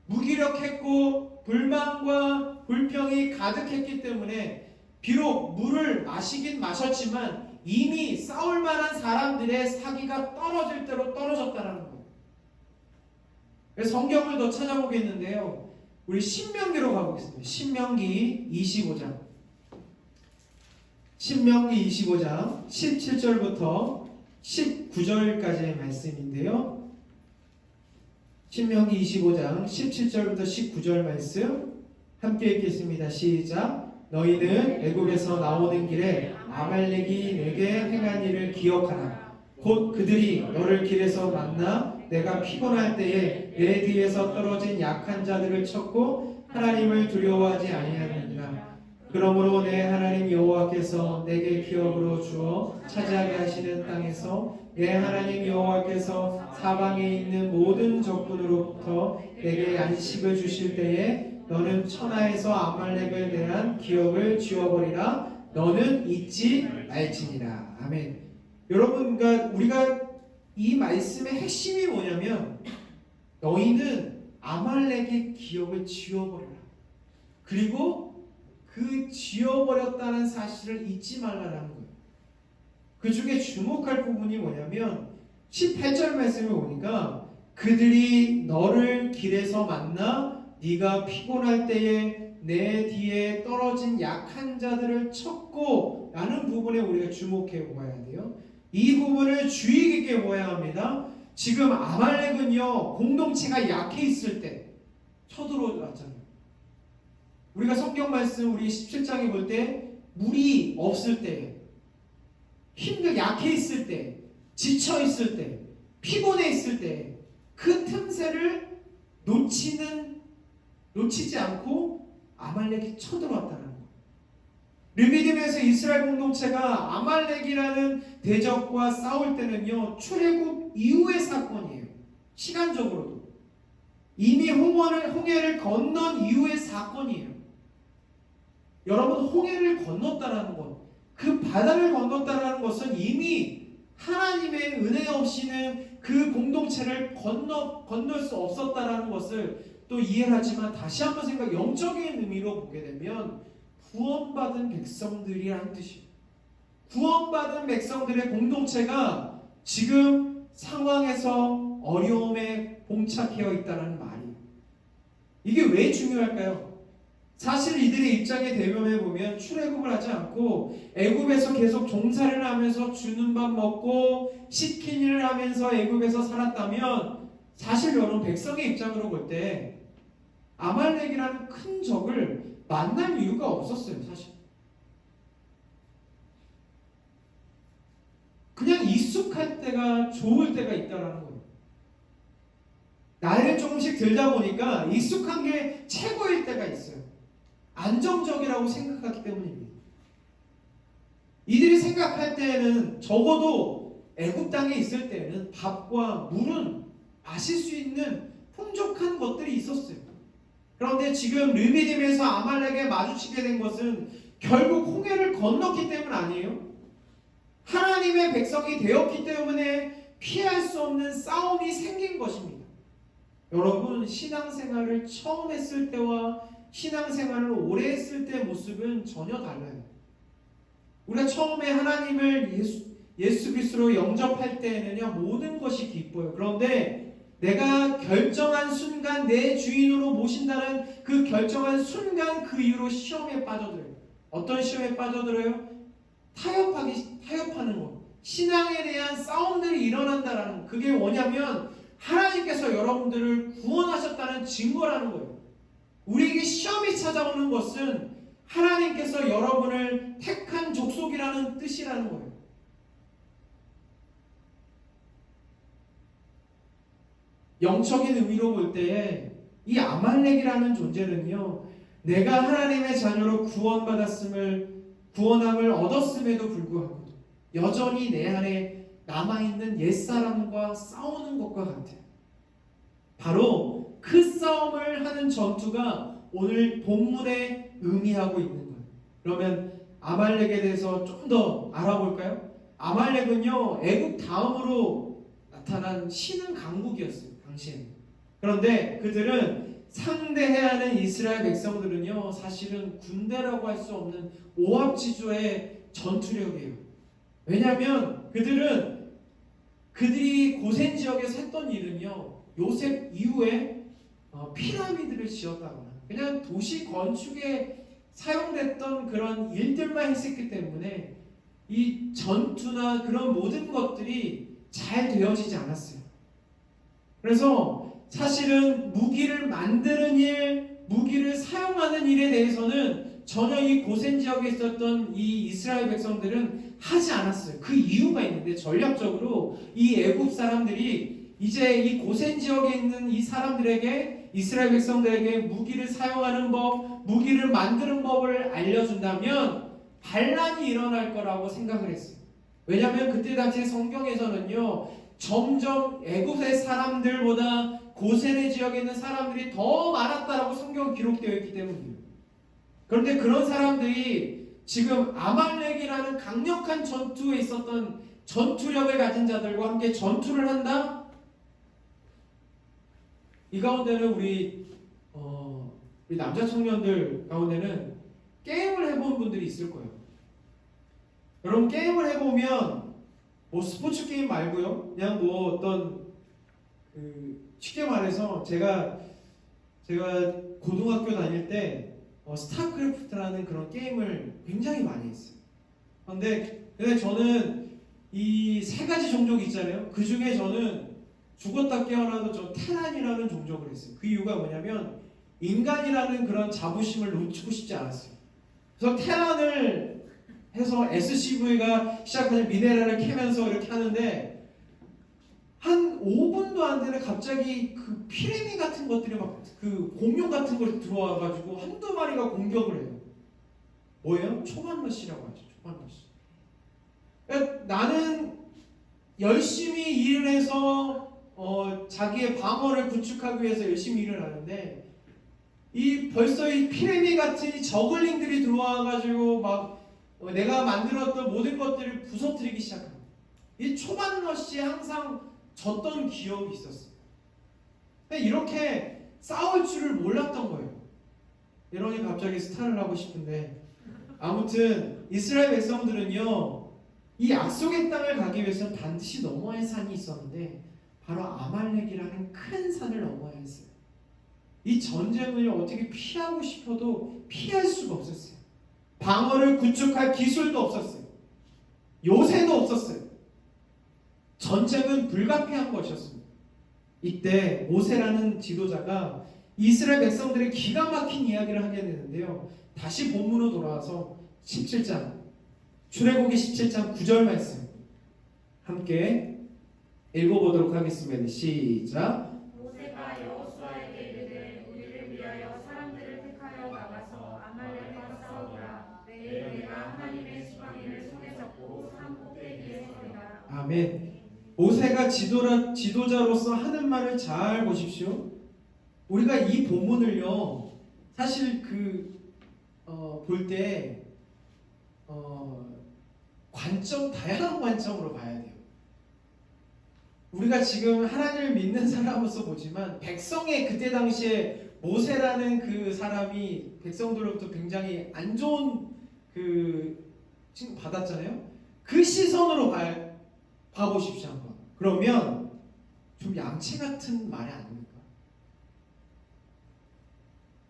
무기력했고 불만과 불평이 가득했기 때문에 비록 물을 마시긴 마셨지만 이미 싸울 만한 사람들의 사기가 떨어질 대로 떨어졌다는 거예요. 그래서 성경을 더 찾아보겠는데요, 우리 신명기로 가보겠습니다. 신명기 25장 17절부터 19절까지의 말씀인데요, 신명기 25장 17절부터 19절 말씀 함께 읽겠습니다. 시작. 너희는 애국에서 나오는 길에 아말렉이 내게 행한 일을 기억하라. 곧 그들이 너를 길에서 만나 내가 피곤할 때에 내 뒤에서 떨어진 약한 자들을 쳤고 하나님을 두려워하지 아니하느니라. 그러므로 내 하나님 여호와께서 내게 기업으로 주어 차지하게 하시는 땅에서 내 하나님 여호와께서 사방에 있는 모든 적군으로부터 내게 안식을 주실 때에 너는 천하에서 아말렉을 대한 기억을 지워버리라. 너는 잊지 말지니라. 아멘. 여러분, 그러니까 우리가 이 말씀의 핵심이 뭐냐면 너희는 아말렉의 기억을 지워버려라. 그리고 그 지워버렸다는 사실을 잊지 말라라는 거예요. 그 중에 주목할 부분이 뭐냐면 18절 말씀을 보니까 그들이 너를 길에서 만나 네가 피곤할 때에 내 뒤에 떨어진 약한 자들을 쳤고 라는 부분에 우리가 주목해 보아야 돼요. 이 부분을 주의 깊게 보아야 합니다. 지금 아말렉은요, 공동체가 약해 있을 때 쳐들어왔잖아요. 우리가 성경 말씀 우리 17장에 볼 때 물이 없을 때, 약해 있을 때, 지쳐 있을 때, 피곤해 있을 때 그 틈새를 놓치지 않고 아말렉이 쳐들어왔다는 거예요. 르비딤에서 이스라엘 공동체가 아말렉이라는 대적과 싸울 때는요, 출애굽 이후의 사건이에요. 시간적으로도 이미 홍해를 건넌 이후의 사건이에요. 여러분, 홍해를 건넜다라는 것, 그 바다를 건넜다라는 것은 이미 하나님의 은혜 없이는 그 공동체를 건널 수 없었다라는 것을 또 이해하지만, 다시 한번 영적인 의미로 보게 되면 구원받은 백성들이라는 뜻이에요. 구원받은 백성들의 공동체가 지금 상황에서 어려움에 봉착해 있다는 말이에요. 이게 왜 중요할까요? 사실 이들의 입장에 대변해 보면 출애굽을 하지 않고 애굽에서 계속 종살이를 하면서 주는 밥 먹고 시킨 일을 하면서 애굽에서 살았다면, 사실 여러분, 백성의 입장으로 볼 때 아말렉이라는 큰 적을 만날 이유가 없었어요. 사실 그냥 익숙할 때가 좋을 때가 있다라는 거예요. 나이를 조금씩 들다 보니까 익숙한 게 최고일 때가 있어요. 안정적이라고 생각하기 때문입니다. 이들이 생각할 때에는 적어도 애굽 땅에 있을 때에는 밥과 물은 마실 수 있는 풍족한 것들이 있었어요. 그런데 지금 르비딤에서 아말렉에 마주치게 된 것은 결국 홍해를 건넜기 때문 아니에요? 하나님의 백성이 되었기 때문에 피할 수 없는 싸움이 생긴 것입니다. 여러분, 신앙생활을 처음 했을 때와 신앙생활을 오래 했을 때 모습은 전혀 달라요. 우리가 처음에 하나님을 예수 그리스도로 영접할 때에는요 모든 것이 기뻐요. 그런데 내가 결정한 순간 내 주인으로 모신다는 그 결정한 순간 그 이후로 시험에 빠져들어요. 어떤 시험에 빠져들어요? 타협하는 것. 신앙에 대한 싸움들이 일어난다라는 것. 그게 뭐냐면 하나님께서 여러분들을 구원하셨다는 증거라는 거예요. 우리에게 시험이 찾아오는 것은 하나님께서 여러분을 택한 족속이라는 뜻이라는 거예요. 영적인 의미로 볼 때에 이 아말렉이라는 존재는요, 내가 하나님의 자녀로 구원함을 얻었음에도 불구하고 여전히 내 안에 남아있는 옛사람과 싸우는 것과 같아요. 바로 그 싸움을 하는 전투가 오늘 본문에 의미하고 있는 거예요. 그러면 아말렉에 대해서 좀 더 알아볼까요? 아말렉은요, 애국 다음으로 나타난 신흥 강국이었어요. 당시에는. 그런데 그들은 상대해야 하는 이스라엘 백성들은요, 사실은 군대라고 할 수 없는 오합지졸의 전투력이에요. 왜냐하면 그들이 고센 지역에서 했던 일은요, 요셉 이후에 피라미드를 지었다거나 그냥 도시 건축에 사용됐던 그런 일들만 했었기 때문에 이 전투나 그런 모든 것들이 잘 되어지지 않았어요. 그래서 사실은 무기를 만드는 일, 무기를 사용하는 일에 대해서는 전혀 이 고센 지역에 있었던 이 이스라엘 백성들은 하지 않았어요. 그 이유가 있는데, 전략적으로 이 애굽 사람들이 이제 이 고센 지역에 있는 이 사람들에게, 이스라엘 백성들에게 무기를 사용하는 법, 무기를 만드는 법을 알려준다면 반란이 일어날 거라고 생각을 했어요. 왜냐하면 그때 당시 성경에서는요, 점점 애굽의 사람들보다 고센의 지역에 있는 사람들이 더 많았다라고 성경 기록되어 있기 때문이에요. 그런데 그런 사람들이 지금 아말렉이라는 강력한 전투에 있었던 전투력을 가진 자들과 함께 전투를 한다? 이 가운데는 우리 남자 청년들 가운데는 게임을 해본 분들이 있을 거예요. 여러분, 게임을 해보면 뭐 스포츠 게임 말고요, 그냥 뭐 어떤 쉽게 말해서 제가 고등학교 다닐 때 스타크래프트라는 그런 게임을 굉장히 많이 했어요. 근데 저는 이 세 가지 종족이 있잖아요. 그 중에 저는 죽었다 깨어나도 저 테란이라는 종족을 했어요. 그 이유가 뭐냐면 인간이라는 그런 자부심을 놓치고 싶지 않았어요. 그래서 테란을 해서 SCV가 시작하는 미네랄을 캐면서 이렇게 하는데 한 5분도 안 되는 갑자기 그 피레미 같은 것들이 막 그 공룡 같은 걸 들어와가지고 한두 마리가 공격을 해요. 뭐예요? 초반러시라고 하죠. 초반러시. 그러니까 나는 열심히 일을 해서 자기의 방어를 구축하기 위해서 열심히 일을 하는데 벌써 이 피레미 같은 이 저글링들이 들어와가지고 막 내가 만들었던 모든 것들을 부서뜨리기 시작합니다. 이 초반러시에 항상 졌던 기억이 있었어요. 이렇게 싸울 줄을 몰랐던 거예요. 이러니 갑자기 스타를 하고 싶은데, 아무튼 이스라엘 백성들은요, 이 약속의 땅을 가기 위해서는 반드시 넘어야 할 산이 있었는데 바로 아말렉이라는 큰 산을 넘어야 했어요. 이 전쟁을 어떻게 피하고 싶어도 피할 수가 없었어요. 방어를 구축할 기술도 없었어요. 요새도 없었어요. 전쟁은 불가피한 것이었습니다. 이때 모세라는 지도자가 이스라엘 백성들의 기가 막힌 이야기를 하게 되는데요. 다시 본문으로 돌아와서 17장, 출애굽기 17장 9절 말씀 함께 읽어보도록 하겠습니다. 시작. 모세가 여호수아에게 이르되 우리를 위하여 사람들을 택하여 나가서 아말렉과 싸우라. 내일 내가 하나님의 지팡이를 손에 잡고 산 꼭대기에 서리라. 아멘. 모세가 지도자로서 하는 말을 잘 보십시오. 우리가 이 본문을요, 사실 볼 때 다양한 관점으로 봐야 돼요. 우리가 지금 하나님을 믿는 사람으로서 보지만 백성의 그때 당시에 모세라는 그 사람이 백성들로부터 굉장히 안 좋은 그 지금 받았잖아요. 그 시선으로 봐보십시오 한번. 그러면 좀 양치 같은 말이 아닙니까?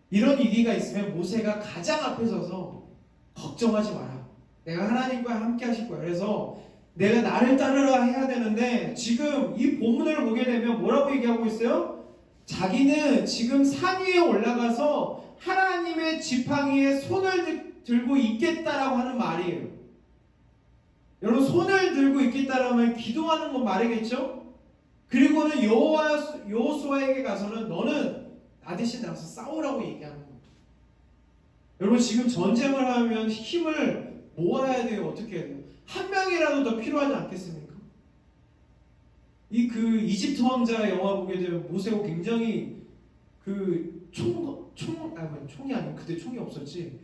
이런 위기가 있으면 모세가 가장 앞에 서서 걱정하지 마라. 내가 하나님과 함께 하실 거야. 그래서 내가 나를 따르라 해야 되는데 지금 이 본문을 보게 되면 뭐라고 얘기하고 있어요? 자기는 지금 산 위에 올라가서 하나님의 지팡이에 손을 들고 있겠다라고 하는 말이에요. 여러분, 손을 들고 있겠다라면 기도하는 건 말이겠죠? 그리고는 여호수아에게 가서는 너는 나 대신 나가서 싸우라고 얘기하는 거예요. 여러분, 지금 전쟁을 하면 힘을 모아야 돼요. 어떻게 해야 돼요? 한 명이라도 더 필요하지 않겠습니까? 그 이집트 왕자 영화 보게 되면 모세가 굉장히 그 총이 아니고 그때 총이 없었지.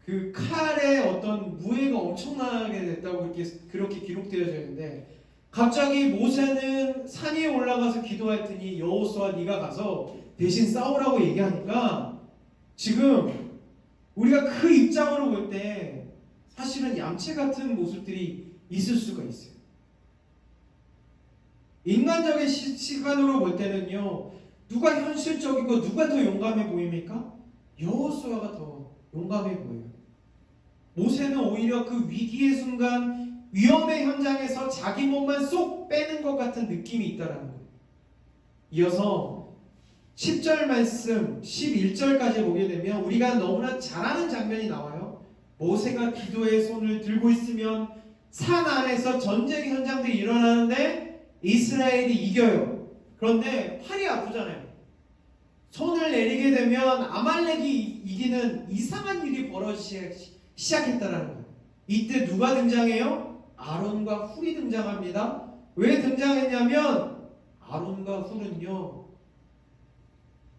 그 칼의 어떤 무게가 엄청나게 됐다고 그렇게 기록되어져 있는데, 갑자기 모세는 산 위에 올라가서 기도했더니 여호수아 네가 가서 대신 싸우라고 얘기하니까 지금 우리가 그 입장으로 볼 때 사실은 얌체 같은 모습들이 있을 수가 있어요. 인간적인 시간으로 볼 때는요, 누가 현실적이고 누가 더 용감해 보입니까? 여호수아가 더 용감해 보여요. 모세는 오히려 그 위기의 순간, 위험의 현장에서 자기 몸만 쏙 빼는 것 같은 느낌이 있다라는 거예요. 이어서 10절 말씀 11절까지 보게 되면 우리가 너무나 잘 아는 장면이 나와요. 모세가 기도의 손을 들고 있으면 산 안에서 전쟁 현장들이 일어나는데 이스라엘이 이겨요. 그런데 팔이 아프잖아요. 손을 내리게 되면 아말렉이 이기는 이상한 일이 벌어지기 시작했다라는 거예요. 이때 누가 등장해요? 아론과 훌이 등장합니다. 왜 등장했냐면 아론과 훌은요,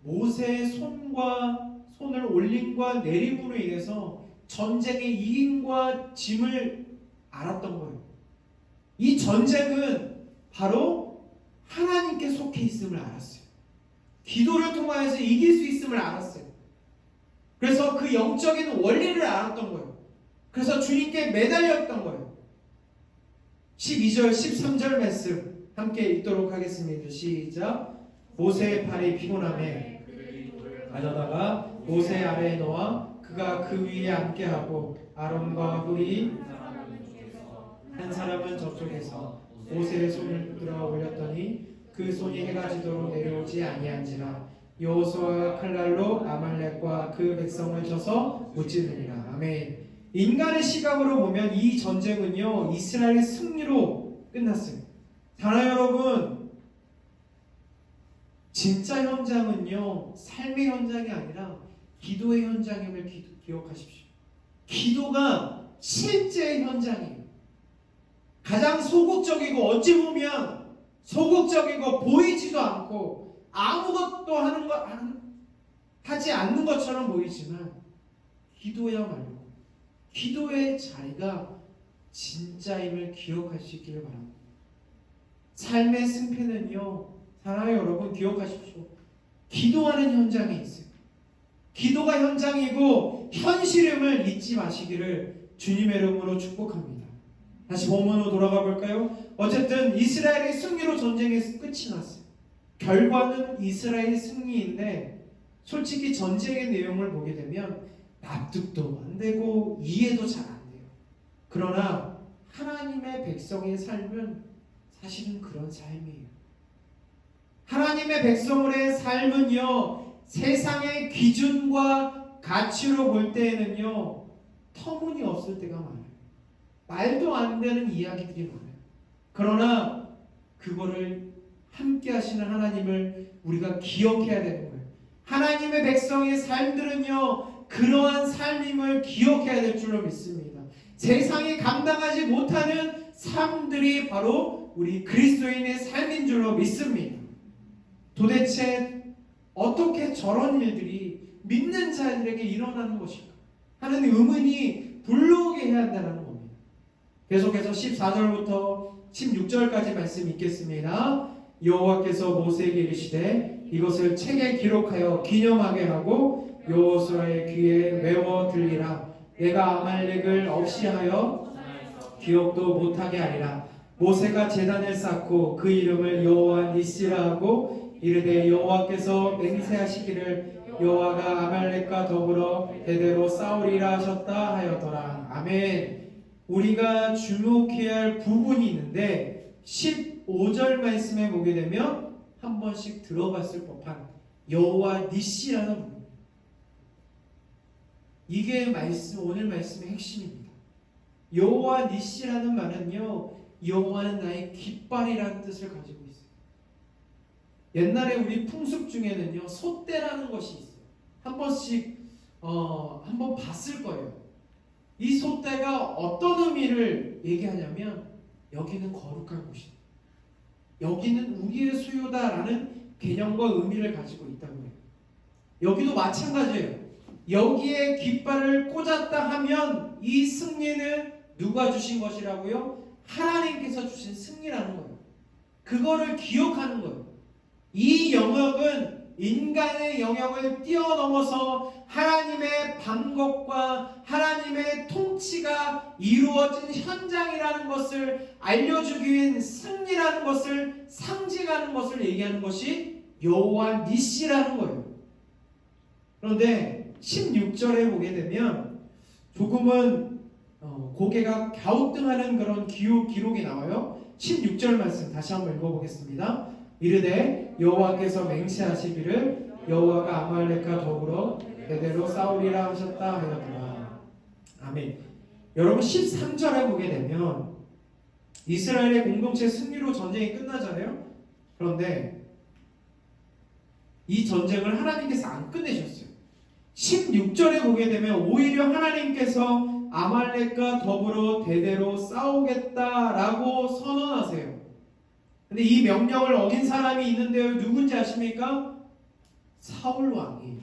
모세의 손을 올림과 내림으로 인해서 전쟁의 이인과 짐을 알았던 거예요. 이 전쟁은 바로 하나님께 속해 있음을 알았어요. 기도를 통하여서 이길 수 있음을 알았어요. 그래서 그 영적인 원리를 알았던 거예요. 그래서 주님께 매달렸던 거예요. 12절 13절 말씀 함께 읽도록 하겠습니다. 시작. 모세의 팔이 피곤함에 가져다가 모세 아래에 놓아 그가 그 위에 앉게하고 아론과 훌이 한 사람은 저쪽에서 모세의 손을 들어 올렸더니 그 손이 해가 지도록 내려오지 아니한지라. 여호수아가 칼날로 아말렉과 그 백성을 쳐서 못 찌르니라. 아멘. 인간의 시각으로 보면 이 전쟁은요, 이스라엘의 승리로 끝났어요. 사랑 여러분, 진짜 현장은요, 삶의 현장이 아니라 기도의 현장임을 기억하십시오. 기도가 실제 현장이에요. 가장 소극적이고, 어찌 보면 소극적이고 보이지도 않고 아무것도 하지 않는 것처럼 보이지만, 기도야말로 기도의 자리가 진짜임을 기억할 수 있기를 바랍니다. 삶의 승패는요, 사랑하는 여러분 기억하십시오. 기도하는 현장에 있어요. 기도가 현장이고 현실임을 잊지 마시기를 주님의 이름으로 축복합니다. 다시 본문으로 돌아가 볼까요? 어쨌든 이스라엘의 승리로 전쟁에서 끝이 났어요. 결과는 이스라엘의 승리인데, 솔직히 전쟁의 내용을 보게 되면 납득도 안 되고 이해도 잘 안 돼요. 그러나 하나님의 백성의 삶은 사실은 그런 삶이에요. 하나님의 백성의 삶은요, 세상의 기준과 가치로 볼 때에는요, 터무니없을 때가 많아요. 말도 안 되는 이야기들이 많아요. 그러나 그거를 함께 하시는 하나님을 우리가 기억해야 되는 거예요. 하나님의 백성의 삶들은요, 그러한 삶임을 기억해야 될 줄로 믿습니다. 세상이 감당하지 못하는 삶들이 바로 우리 그리스도인의 삶인 줄로 믿습니다. 도대체 어떻게 저런 일들이 믿는 자들에게 일어나는 것일까 하는 의문이 불러오게 해야 한다는 겁니다. 계속해서 14절부터 16절까지 말씀 읽겠습니다. 여호와께서 모세에게 이르시되 이것을 책에 기록하여 기념하게 하고 여호수아의 귀에 외워 들리라. 내가 아말렉을 없이하여 기억도 못하게 하리라. 모세가 제단을 쌓고 그 이름을 여호와 니시라 하고 이르되 여호와께서 맹세하시기를 여호와가 아말렉과 더불어 대대로 싸우리라 하셨다 하였더라. 아멘. 우리가 주목해야 할 부분이 있는데 15절 말씀에 보게 되면 한 번씩 들어봤을 법한 여호와 니시라는 부분. 이게 오늘 말씀의 핵심입니다. 여호와 니시라는 말은요, 여호와는 나의 깃발이라는 뜻을 가지고 있어요. 옛날에 우리 풍습 중에는요, 소떼라는 것이 있어요. 한 번씩 한번 봤을 거예요. 이 소떼가 어떤 의미를 얘기하냐면 여기는 거룩한 곳이다, 여기는 우리의 소유다라는 개념과 의미를 가지고 있다고 해요. 여기도 마찬가지예요. 여기에 깃발을 꽂았다 하면 이 승리는 누가 주신 것이라고요? 하나님께서 주신 승리라는 거예요. 그거를 기억하는 거예요. 이 영역은 인간의 영역을 뛰어넘어서 하나님의 방법과 하나님의 통치가 이루어진 현장이라는 것을 알려주기 위한 승리라는 것을 상징하는 것을 얘기하는 것이 여호와 니시라는 거예요. 그런데 16절에 보게 되면 조금은 고개가 갸우뚱하는 그런 기록이 나와요. 16절 말씀 다시 한번 읽어보겠습니다. 이르되 여호와께서 맹세하시기를 여호와가 아말렉과 더불어 대대로 싸우리라 하셨다 하였더라. 아멘. 여러분 13절에 보게 되면 이스라엘의 공동체 승리로 전쟁이 끝나잖아요. 그런데 이 전쟁을 하나님께서 안 끝내셨어요. 16절에 보게 되면 오히려 하나님께서 아말렉과 더불어 대대로 싸우겠다라고 선언하세요. 근데 이 명령을 어긴 사람이 있는데요. 누군지 아십니까? 사울 왕이에요.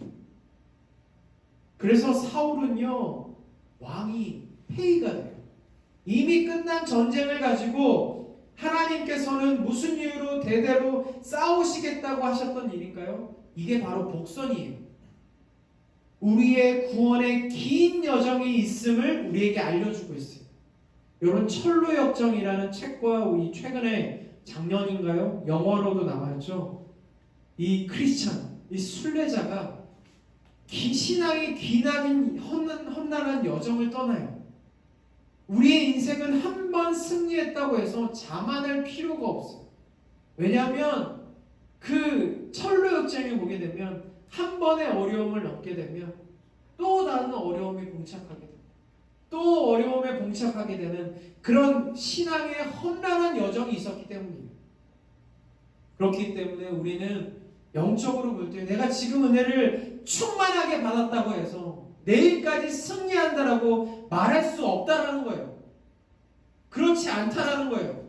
그래서 사울은요, 왕이 폐위가 돼요. 이미 끝난 전쟁을 가지고 하나님께서는 무슨 이유로 대대로 싸우시겠다고 하셨던 일인가요? 이게 바로 복선이에요. 우리의 구원의 긴 여정이 있음을 우리에게 알려주고 있어요. 여러분, 철로역정이라는 책과 우리 최근에 작년인가요? 영어로도 나왔죠. 이 크리스찬, 이 순례자가 신앙이 기나긴 험난한 여정을 떠나요. 우리의 인생은 한 번 승리했다고 해서 자만할 필요가 없어요. 왜냐하면 그 철로역정에 보게 되면 한 번의 어려움을 넘게 되면 또 다른 어려움에 봉착하게 됩니다. 또 어려움에 봉착하게 되는 그런 신앙의 험난한 여정이 있었기 때문이에요. 그렇기 때문에 우리는 영적으로 볼 때 내가 지금 은혜를 충만하게 받았다고 해서 내일까지 승리한다라고 말할 수 없다라는 거예요. 그렇지 않다라는 거예요.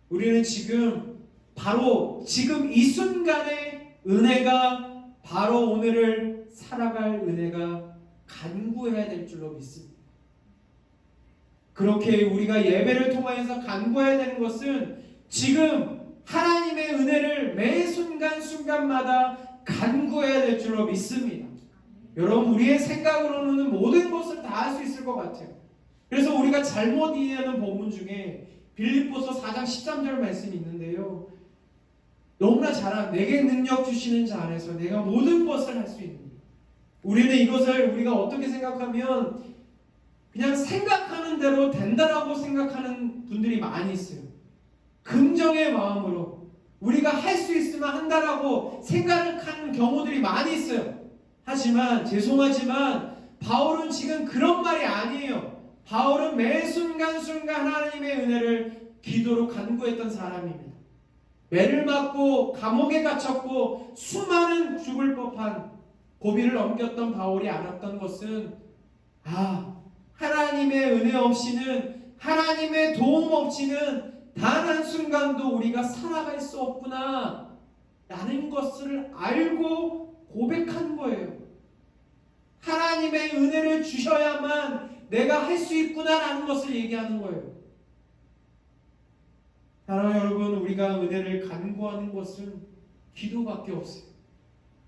우리는 바로 지금 이 순간의 은혜가 바로 오늘을 살아갈 은혜가 간구해야 될 줄로 믿습니다. 그렇게 우리가 예배를 통하여서 간구해야 되는 것은 지금 하나님의 은혜를 매 순간순간마다 간구해야 될 줄로 믿습니다. 여러분, 우리의 생각으로는 모든 것을 다 할 수 있을 것 같아요. 그래서 우리가 잘못 이해하는 본문 중에 빌립보서 4장 13절 말씀이 있는데요. 너무나 내게 능력 주시는 자 안에서 내가 모든 것을 할 수 있는 거예요. 우리는 이것을 우리가 어떻게 생각하면 그냥 생각하는 대로 된다라고 생각하는 분들이 많이 있어요. 긍정의 마음으로 우리가 할 수 있으면 한다라고 생각하는 경우들이 많이 있어요. 하지만 죄송하지만 바울은 지금 그런 말이 아니에요. 바울은 매 순간순간 하나님의 은혜를 기도로 간구했던 사람입니다. 매를 맞고 감옥에 갇혔고 수많은 죽을 법한 고비를 넘겼던 바울이 알았던 것은 하나님의 은혜 없이는, 하나님의 도움 없이는 단 한순간도 우리가 살아갈 수 없구나 라는 것을 알고 고백한 거예요. 하나님의 은혜를 주셔야만 내가 할 수 있구나 라는 것을 얘기하는 거예요. 사랑하는 여러분, 우리가 은혜를 간구하는 것은 기도밖에 없어요.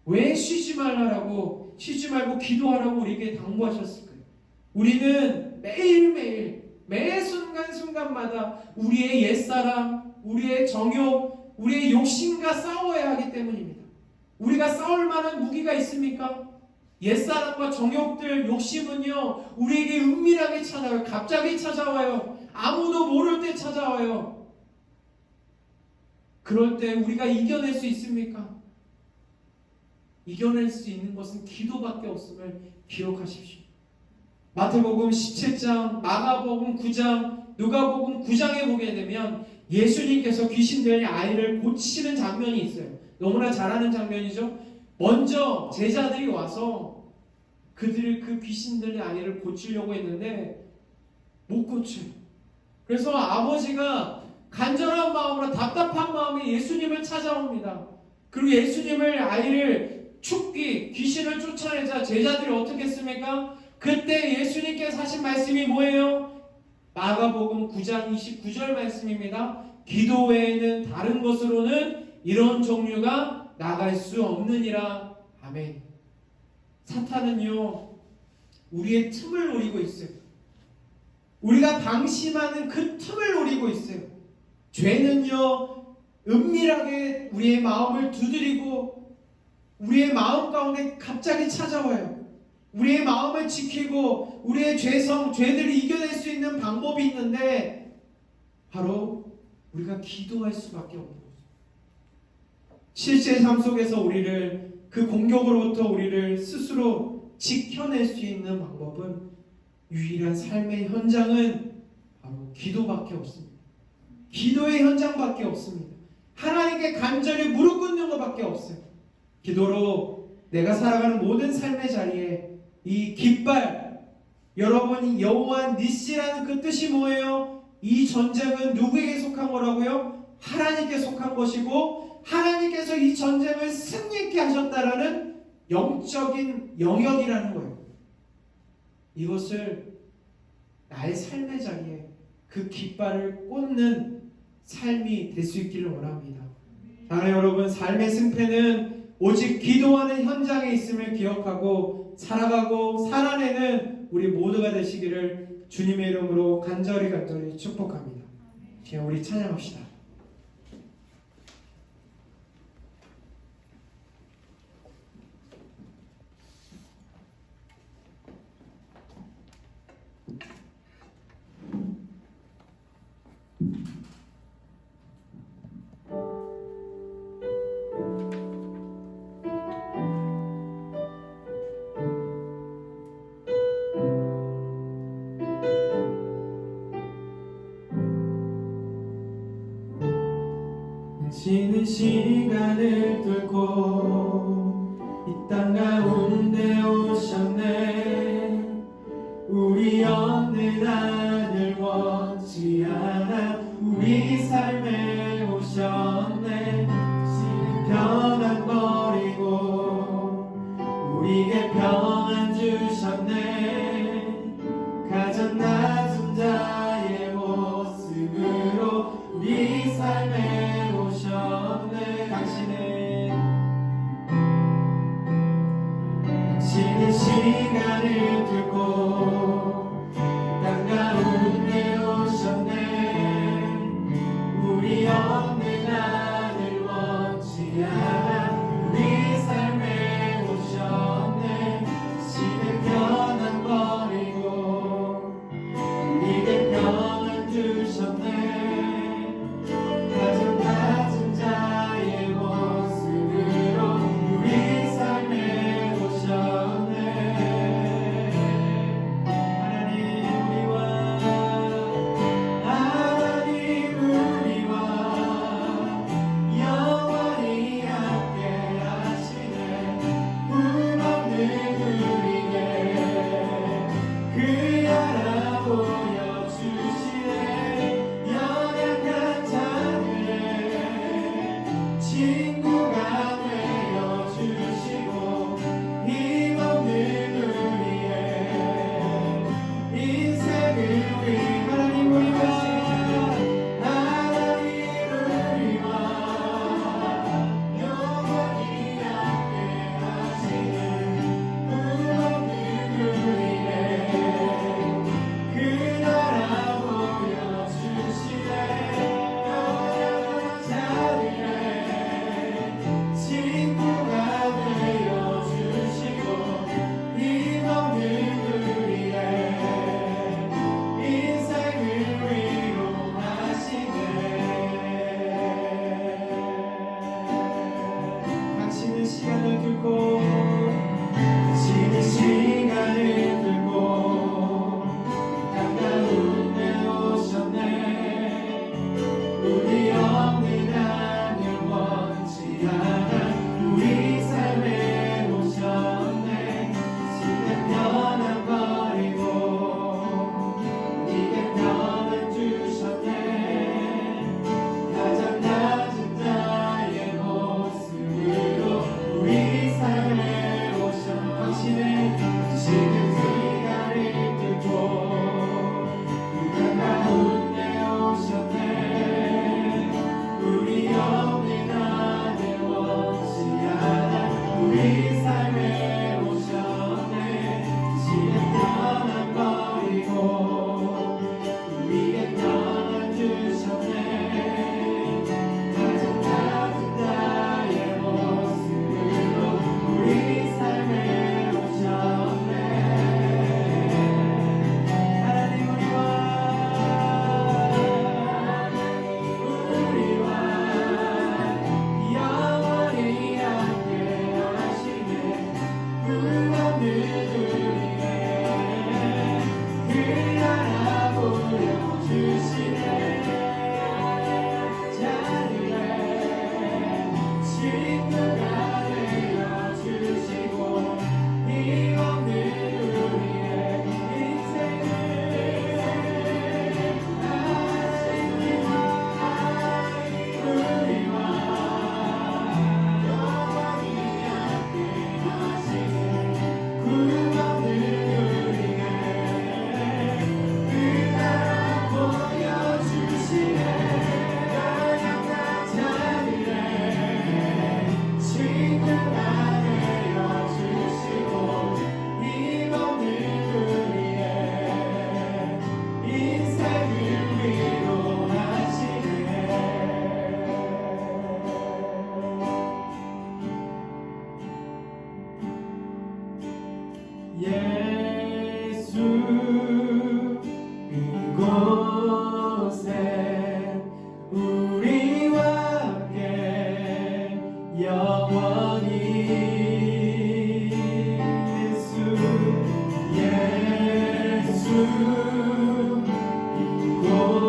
왜 쉬지 말라고, 쉬지 말고 기도하라고 우리에게 당부하셨을까요? 우리는 매일매일 매 순간순간마다 우리의 옛사람, 우리의 정욕, 우리의 욕심과 싸워야 하기 때문입니다. 우리가 싸울 만한 무기가 있습니까? 옛사람과 정욕들, 욕심은요, 우리에게 은밀하게 찾아와요. 갑자기 찾아와요. 아무도 모를 때 찾아와요. 그럴 때 우리가 이겨낼 수 있습니까? 이겨낼 수 있는 것은 기도밖에 없음을 기억하십시오. 마태복음 17장, 마가복음 9장, 누가복음 9장에 보게 되면 예수님께서 귀신 들린 아이를 고치시는 장면이 있어요. 너무나 잘 아는 장면이죠. 먼저 제자들이 와서 그들을 그 귀신 들린 아이를 고치려고 했는데 못 고쳐요. 그래서 아버지가 간절한 마음으로 답답한 마음에 예수님을 찾아옵니다. 그리고 예수님을 아이를 죽기, 귀신을 쫓아내자 제자들이 어떻게 했습니까? 그때 예수님께서 하신 말씀이 뭐예요? 마가복음 9장 29절 말씀입니다. 기도 외에는 다른 것으로는 이런 종류가 나갈 수 없느니라. 아멘. 사탄은요, 우리의 틈을 노리고 있어요. 우리가 방심하는 그 틈을 노리고 있어요. 죄는요, 은밀하게 우리의 마음을 두드리고 우리의 마음 가운데 갑자기 찾아와요. 우리의 마음을 지키고 우리의 죄들을 이겨낼 수 있는 방법이 있는데 바로 우리가 기도할 수밖에 없는 거죠. 실제 삶 속에서 우리를 그 공격으로부터 우리를 스스로 지켜낼 수 있는 방법은, 유일한 삶의 현장은 바로 기도밖에 없습니다. 기도의 현장밖에 없습니다. 하나님께 간절히 무릎 꿇는 것밖에 없어요. 기도로 내가 살아가는 모든 삶의 자리에 이 깃발, 여러분이 여호와 니시라는 그 뜻이 뭐예요? 이 전쟁은 누구에게 속한 거라고요? 하나님께 속한 것이고 하나님께서 이 전쟁을 승리케 하셨다라는 영적인 영역이라는 거예요. 이것을 나의 삶의 자리에 그 깃발을 꽂는 삶이 될 수 있기를 원합니다. 사랑하는 여러분, 삶의 승패는 오직 기도하는 현장에 있음을 기억하고 살아가고 살아내는 우리 모두가 되시기를 주님의 이름으로 간절히 축복합니다. 그냥 우리 찬양합시다. 지는 시간을 뚫고 이 땅 가운데 오셨네. 우리 없는 하늘 원치 않아 우리 삶에 오셨네. 지는 평안 버리고 우리에게 평안 주셨네. 가장 낮은 자의 모습으로 우리 삶에 오셨네. 당신은 시간을 뚫고 땅 가운데 오셨네. 우리 없는 하늘 원치 않아 우리 삶에 오셨네. 시는 평안 버리고 우리에게 평안 주셨네. 예수 이곳에 우리와 함께 영원히 예수 이곳에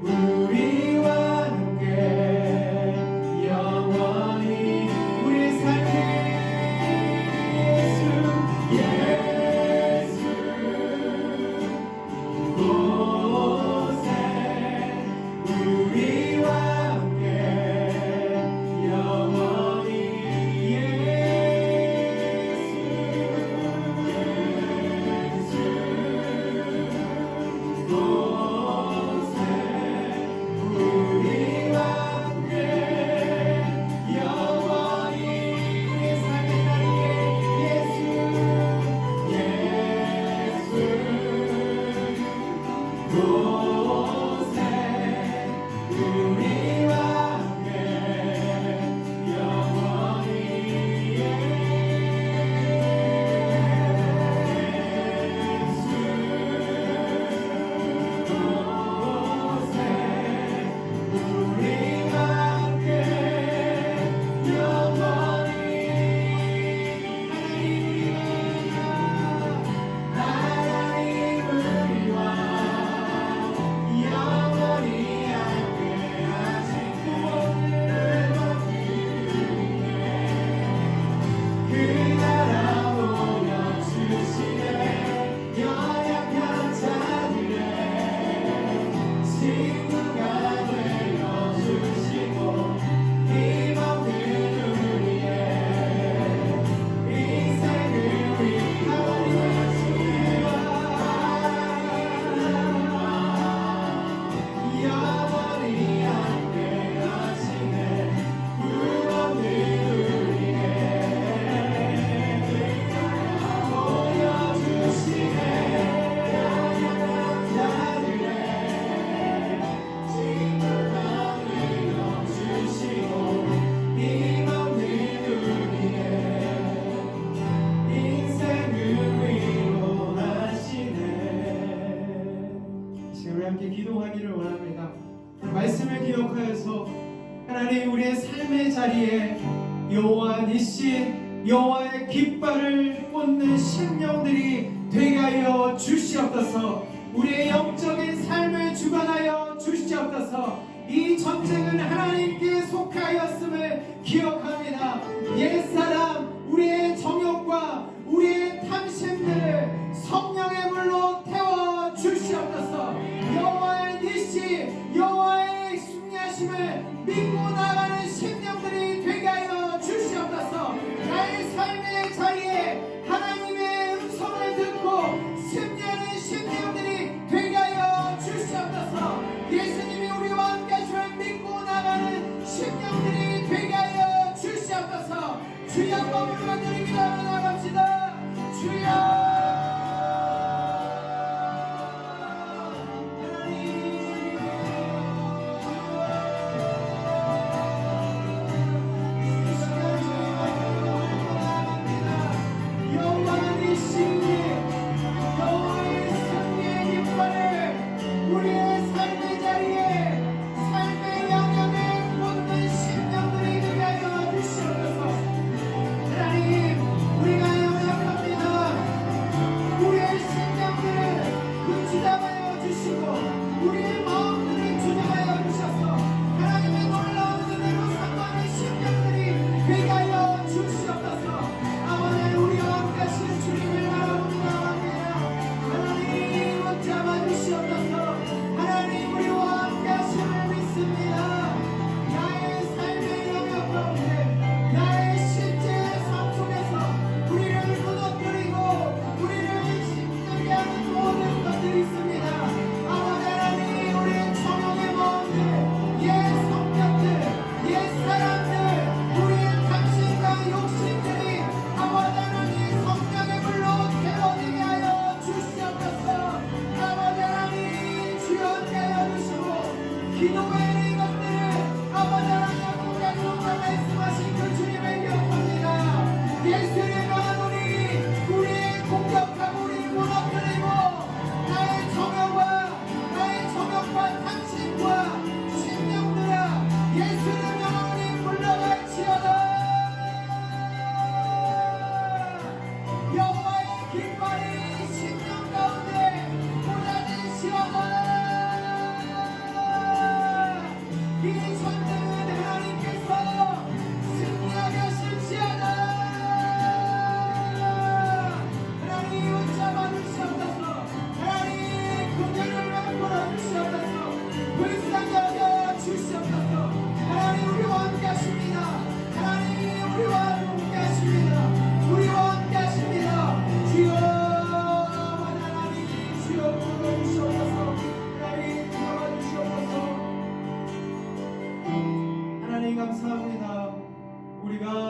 우리와 함께 영원히 우리의 삶을 예수 이곳에 우리와 함께 영원히 말씀을 기억하여서 하나님 우리의 삶의 자리에 여호와 니시 여호와의 깃발을 꽂는 심령들이 되게 하여 주시옵소서. 우리의 영적인 삶을 주관하여 주시옵소서. 이 전쟁은 하나님께 속하였음을 기억합니다. 옛사람 우리의 정욕과 우리의 탐심들을 성령의 물로 태워 주시옵소서. 여호와의 니시 여호와의 승리하심을 믿고 나가는 심령들이 되게 하여 주시옵소서. 나의 삶의 자리에 하나님의 음성을 듣고 승리하는 심령들이 되게 하여 주시옵소서. 예수님이 우리와 함께 하심을 믿고 나가는 심령들이 되게 하여 주시옵소서. 주여 머물러 드립니다. 나갑시다. 주여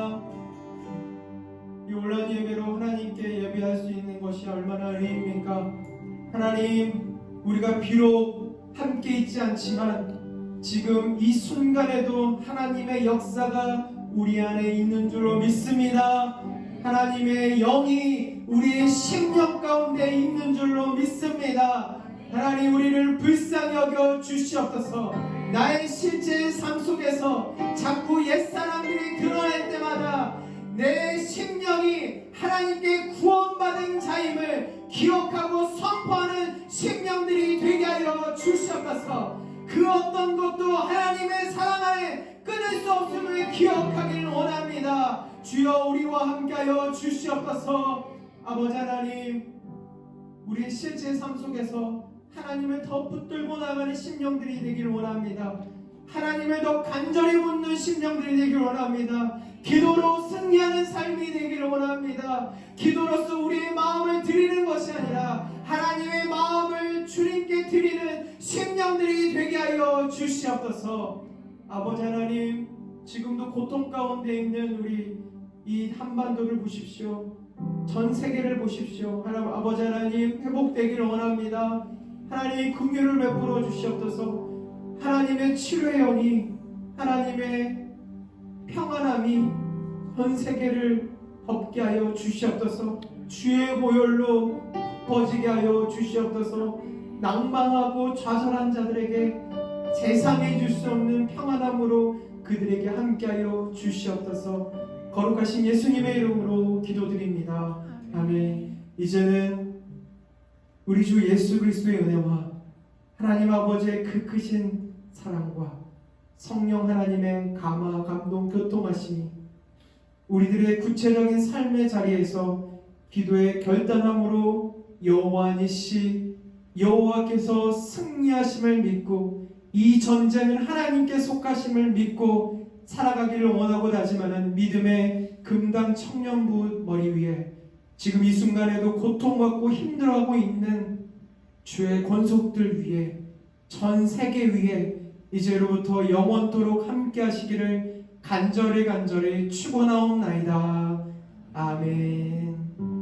원합니다. 이 온라인 예배로 하나님께 예배할 수 있는 것이 얼마나 은혜입니까? 하나님, 우리가 비록 함께 있지 않지만 지금 이 순간에도 하나님의 역사가 우리 안에 있는 줄로 믿습니다. 하나님의 영이 우리의 심령 가운데 있는 줄로 믿습니다. 하나님, 우리를 불쌍히 여겨 주시옵소서. 나의 실제 삶 속에서 자꾸 옛사람들이 드러날 때마다 내 심령이 하나님께 구원받은 자임을 기억하고 선포하는 심령들이 되게 하여 주시옵소서. 그 어떤 것도 하나님의 사랑 안에 끊을 수 없음을 기억하기를 원합니다. 주여, 우리와 함께하여 주시옵소서. 아버지 하나님, 우리의 실제 삶 속에서 하나님을 더 붙들고 나가는 심령들이 되기를 원합니다. 하나님을 더 간절히 묻는 심령들이 되기를 원합니다. 기도로 승리하는 삶이 되기를 원합니다. 기도로서 우리의 마음을 드리는 것이 아니라 하나님의 마음을 주님께 드리는 심령들이 되게 하여 주시옵소서. 아버지 하나님, 지금도 고통 가운데 있는 우리 이 한반도를 보십시오. 전 세계를 보십시오. 하나님, 아버지 하나님, 회복되기를 원합니다. 하나님, 긍휼을 베풀어 주시옵소서. 하나님의 치료의 영이, 하나님의 평안함이 전 세계를 덮게 하여 주시옵소서. 주의 보혈로 퍼지게 하여 주시옵소서. 낭망하고 좌절한 자들에게 세상에 줄 수 없는 평안함으로 그들에게 함께하여 주시옵소서. 거룩하신 예수님의 이름으로 기도드립니다. 아멘. 이제는 우리 주 예수 그리스도의 은혜와 하나님 아버지의 그 크신 사랑과 성령 하나님의 감화, 감동, 교통하심이 우리들의 구체적인 삶의 자리에서 기도의 결단함으로 여호와 니시, 여호와께서 승리하심을 믿고 이 전쟁은 하나님께 속하심을 믿고 살아가기를 원하고 다짐하는 믿음의 금당 청년부 머리 위에 지금 이 순간에도 고통받고 힘들어하고 있는 주의 권속들 위에, 전 세계 위에 이제로부터 영원토록 함께 하시기를 간절히 축원하옵나이다. 아멘.